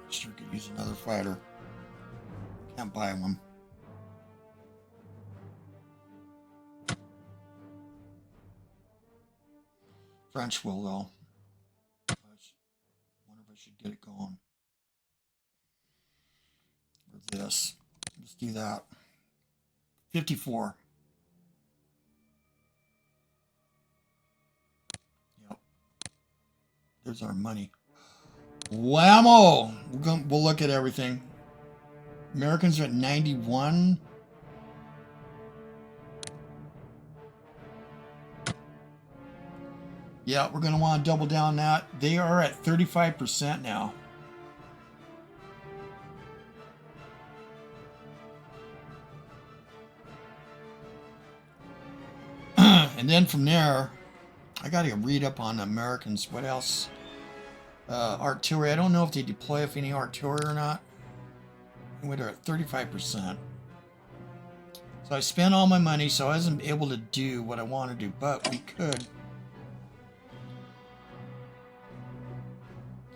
Sure could use another fighter. Can't buy one. French will, though. I wonder if I should get it going. Or this. Let's do that. 54. Yep. There's our money. Whammo! We'll look at everything. Americans are at 91. Yeah, we're going to want to double down that. They are at 35% now. And then from there, I got to read up on the Americans. What else? Artillery. I don't know if they deploy if any artillery or not. Anyway, they're at 35%. So I spent all my money, so I wasn't able to do what I want to do, but we could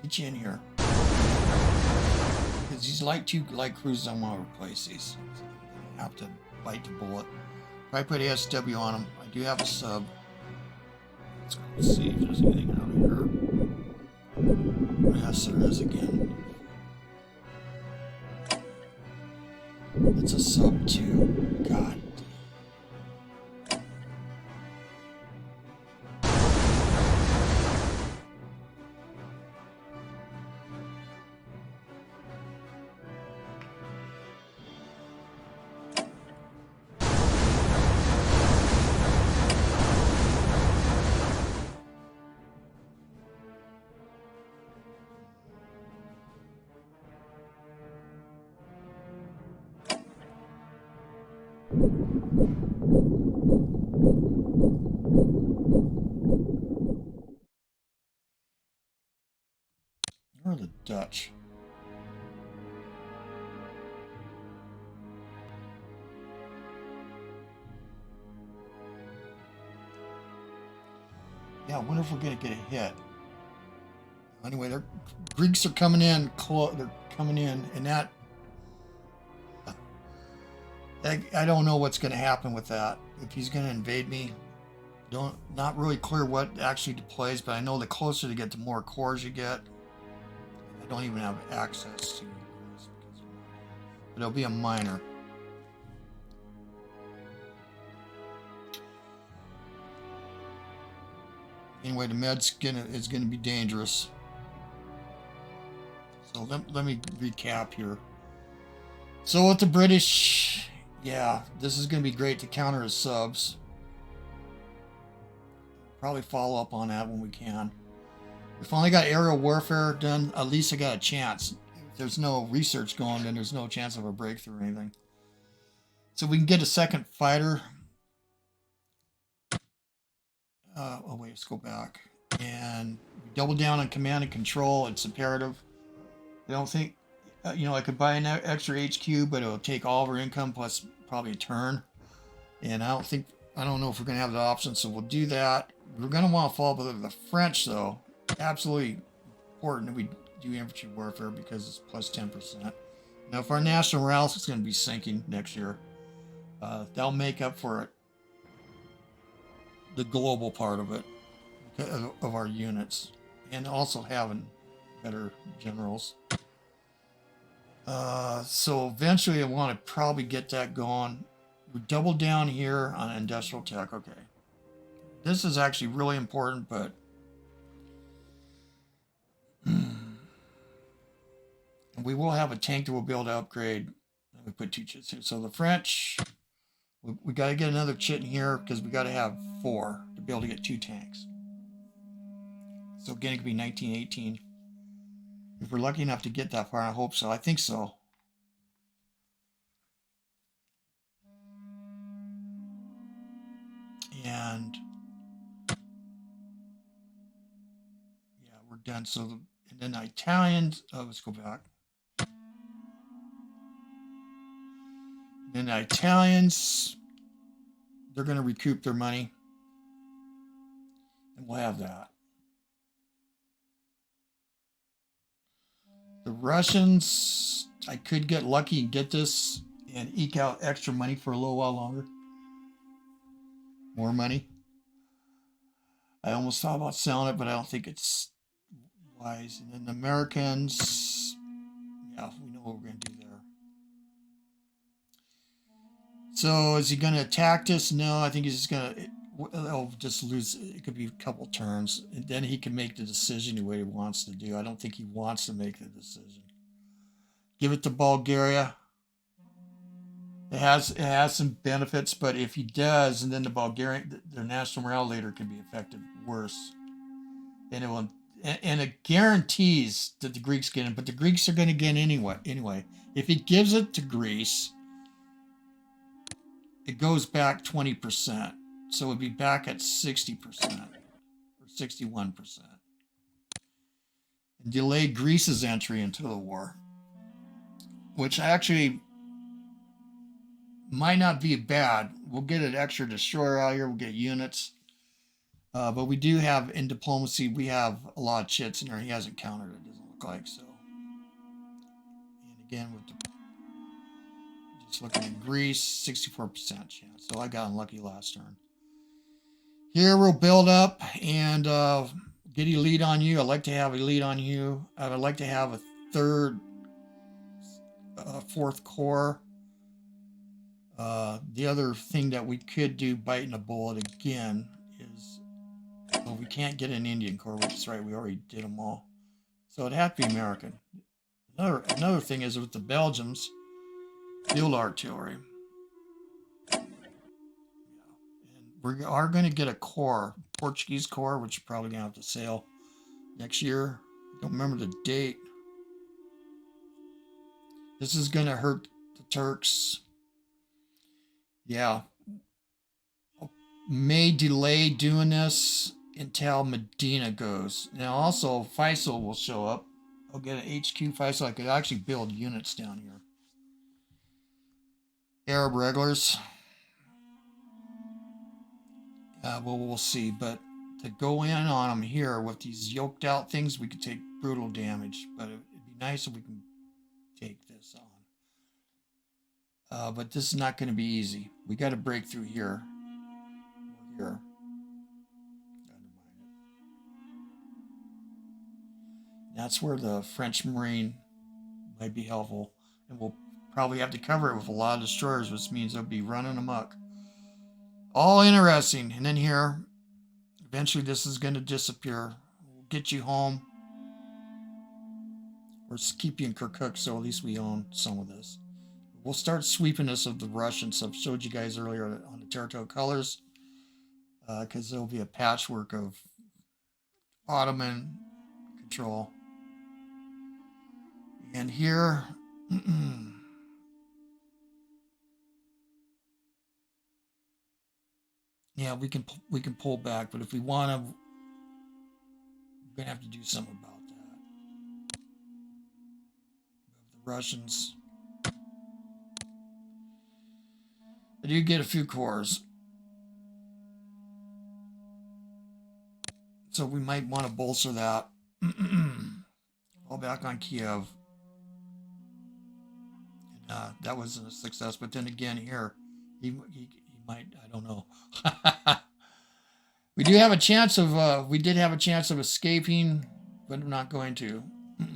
get you in here. Because these two light cruisers, I want to replace these. So I have to bite the bullet. Probably put ASW on them. I do have a sub. Let's go see if there's anything out here. Yes, there is again. It's a sub 2. God. Where are the Dutch? Yeah, I wonder if we're going to get a hit. Anyway, the Greeks are coming in. They're coming in, and that I don't know what's going to happen with that. If he's going to invade me, not really clear what actually deploys, but I know the closer to get, the more cores you get. I don't even have access to this, but it'll be a minor. Anyway, the med's is gonna be dangerous. So let me recap here. So with the British, yeah, this is gonna be great to counter his subs. Probably follow up on that when we can. We finally got aerial warfare done. At least I got a chance. If there's no research going, then there's no chance of a breakthrough or anything. So we can get a second fighter. Oh wait, let's go back. And double down on command and control. It's imperative. I don't think, you know, I could buy an extra HQ, but it'll take all of our income plus probably a turn. And I don't know if we're going to have the option, so we'll do that. We're going to want to follow up with the French, though. Absolutely important that we do infantry warfare because it's plus 10%. Now, if our national morale is going to be sinking next year, that'll make up for it. The global part of it, of our units, and also having better generals. So eventually I want to probably get that going. We double down here on industrial tech. Okay. This is actually really important, but we will have a tank that we'll be able to upgrade. And we put 2 chits here. So the French, we got to get another chit in here because we got to have 4 to be able to get 2 tanks. So again, it could be 1918. If we're lucky enough to get that far, I hope so. I think so. And yeah, we're done. So, and then the Italians, let's go back. And then the Italians, they're going to recoup their money. And we'll have that. The Russians, I could get lucky and get this and eke out extra money for a little while longer. More money. I almost thought about selling it, but I don't think it's wise. And then the Americans, yeah, we know what we're going to do there. So is he going to attack this? No, I think he's just going to, he'll just lose. It could be a couple turns. And then he can make the decision the way he wants to do. I don't think he wants to make the decision. Give it to Bulgaria. It has some benefits, but if he does, and then the Bulgarian, their national morale later can be affected worse. And it guarantees that the Greeks get in, but the Greeks are going to get anyway. If he gives it to Greece, it goes back 20%. So it'd be back at 60% or 61%. And delay Greece's entry into the war, which actually might not be bad. We'll get an extra destroyer out here. We'll get units. But we do have, in diplomacy, we have a lot of chits in there. He hasn't countered it, doesn't look like. So, and again, with just looking at Greece, 64% chance. So I got unlucky last turn. Here we'll build up and get elite on you. I'd like to have elite on you. I would like to have a third, fourth corps. The other thing that we could do, biting a bullet again, is, well, we can't get an Indian corps, which is right, we already did them all. So it'd have to be American. Another thing is with the Belgians, field artillery. Yeah. And we are going to get a corps, Portuguese corps, which you're probably going to have to sail next year. Don't remember the date. This is going to hurt the Turks. Yeah. May delay doing this until Medina goes. Now also Faisal will show up. I'll get an HQ Faisal. I could actually build units down here. Arab regulars. Well, we'll see. But to go in on them here with these yoked out things, we could take brutal damage. But it'd be nice if we can take this But this is not going to be easy. We got to break through here. Or here. Undermine it. That's where the French Marine might be helpful. And we'll probably have to cover it with a lot of destroyers, which means they'll be running amok. All interesting. And then here, eventually this is going to disappear. We'll get you home. Or keep you in Kirkuk, so at least we own some of this. We'll start sweeping this of the Russians. I've showed you guys earlier on the territorial colors. Because there'll be a patchwork of Ottoman control. And here... yeah, we can pull back, but if we want to, we're going to have to do something about that. The Russians... I do get a few cores. So we might want to bolster that. Fall back on Kiev. And that wasn't a success. But then again here, he might, I don't know. We did have a chance of escaping, but I'm not going to. I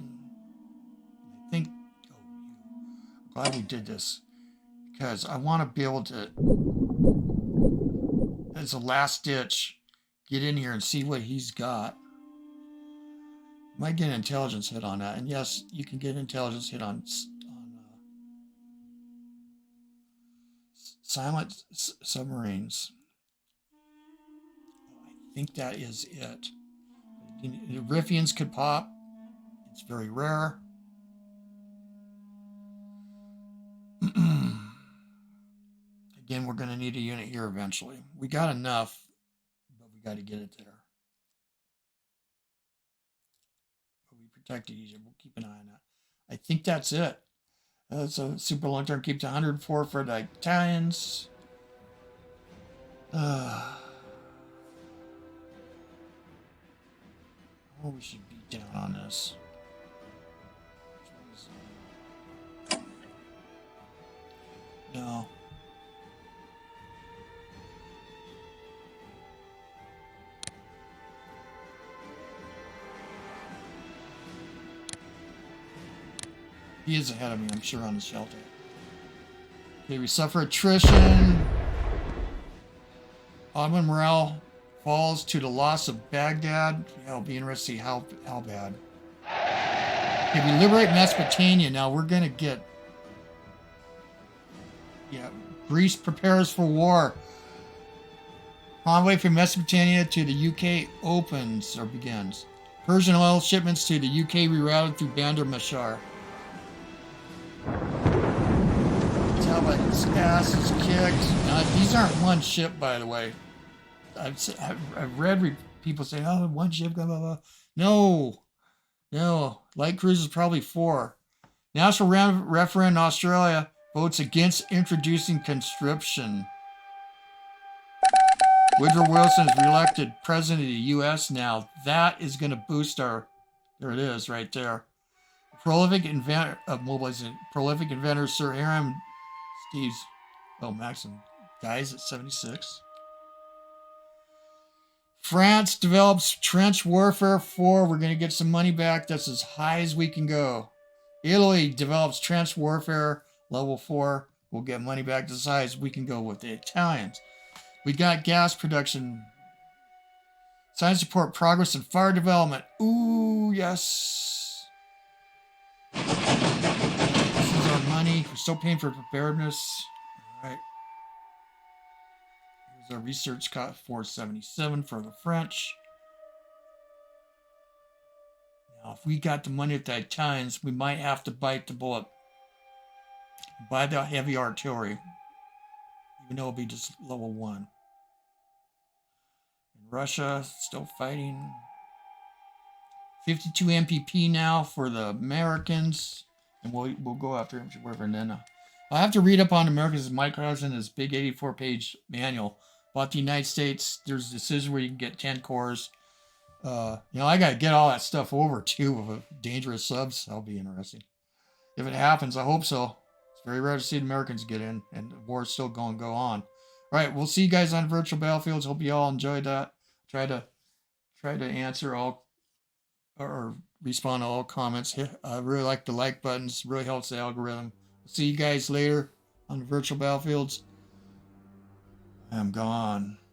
think, I'm glad we did this. Because I want to be able to, as a last ditch, get in here and see what he's got. Might get an intelligence hit on that. And yes, you can get an intelligence hit on silent submarines. I think that is it. The Riffians could pop. It's very rare. Again, we're going to need a unit here eventually. We got enough, but we got to get it there. But we protected Egypt. We'll keep an eye on that. I think that's it. So super long term keeps 104 for the Italians. Oh, we should beat down on this. No. He is ahead of me, I'm sure, on the shelter. Okay, we suffer attrition. Ottoman morale falls to the loss of Baghdad. Yeah, it'll be interesting to see how bad. Okay, we liberate Mesopotamia. Now we're going to get... yeah, Greece prepares for war. Convoy from Mesopotamia to the UK opens or begins. Persian oil shipments to the UK rerouted through Bandar Mashar. Tell by this ass is kicked. Now, these aren't one ship, by the way. I've read people say, oh, one ship, blah, blah, blah. No. Light cruisers probably 4. National referendum in Australia votes against introducing conscription. Woodrow Wilson is reelected president of the U.S. now. That is going to boost our... there it is, right there. Prolific inventor of mobilizing. Prolific inventor Sir Aaron Steves. Oh, Maxim dies at 76. France develops trench warfare 4. We're going to get some money back. That's as high as we can go. Italy develops trench warfare level 4. We'll get money back as high as we can go with the Italians. We got gas production. Science support progress and fire development. Ooh, yes. This is our money. We're still paying for preparedness. All right. Here's our research cost, 477 for the French. Now, if we got the money at the Italians, we might have to bite the bullet. Buy the heavy artillery. Even though it'll be just level 1. And Russia, still fighting. 52 MPP now for the Americans. And we'll go after him, whatever. And then I'll have to read up on Americans. Mike Carson, his big 84-page manual about the United States. There's a decision where you can get 10 cores. I got to get all that stuff over, too, with dangerous subs. That'll be interesting. If it happens, I hope so. As very rare to see the Americans get in, and the war's still going to go on. All right, we'll see you guys on virtual battlefields. Hope you all enjoyed that. Try to answer all or respond to all comments. I really like the like buttons. Really helps the algorithm. See you guys later on the virtual battlefields. I'm gone.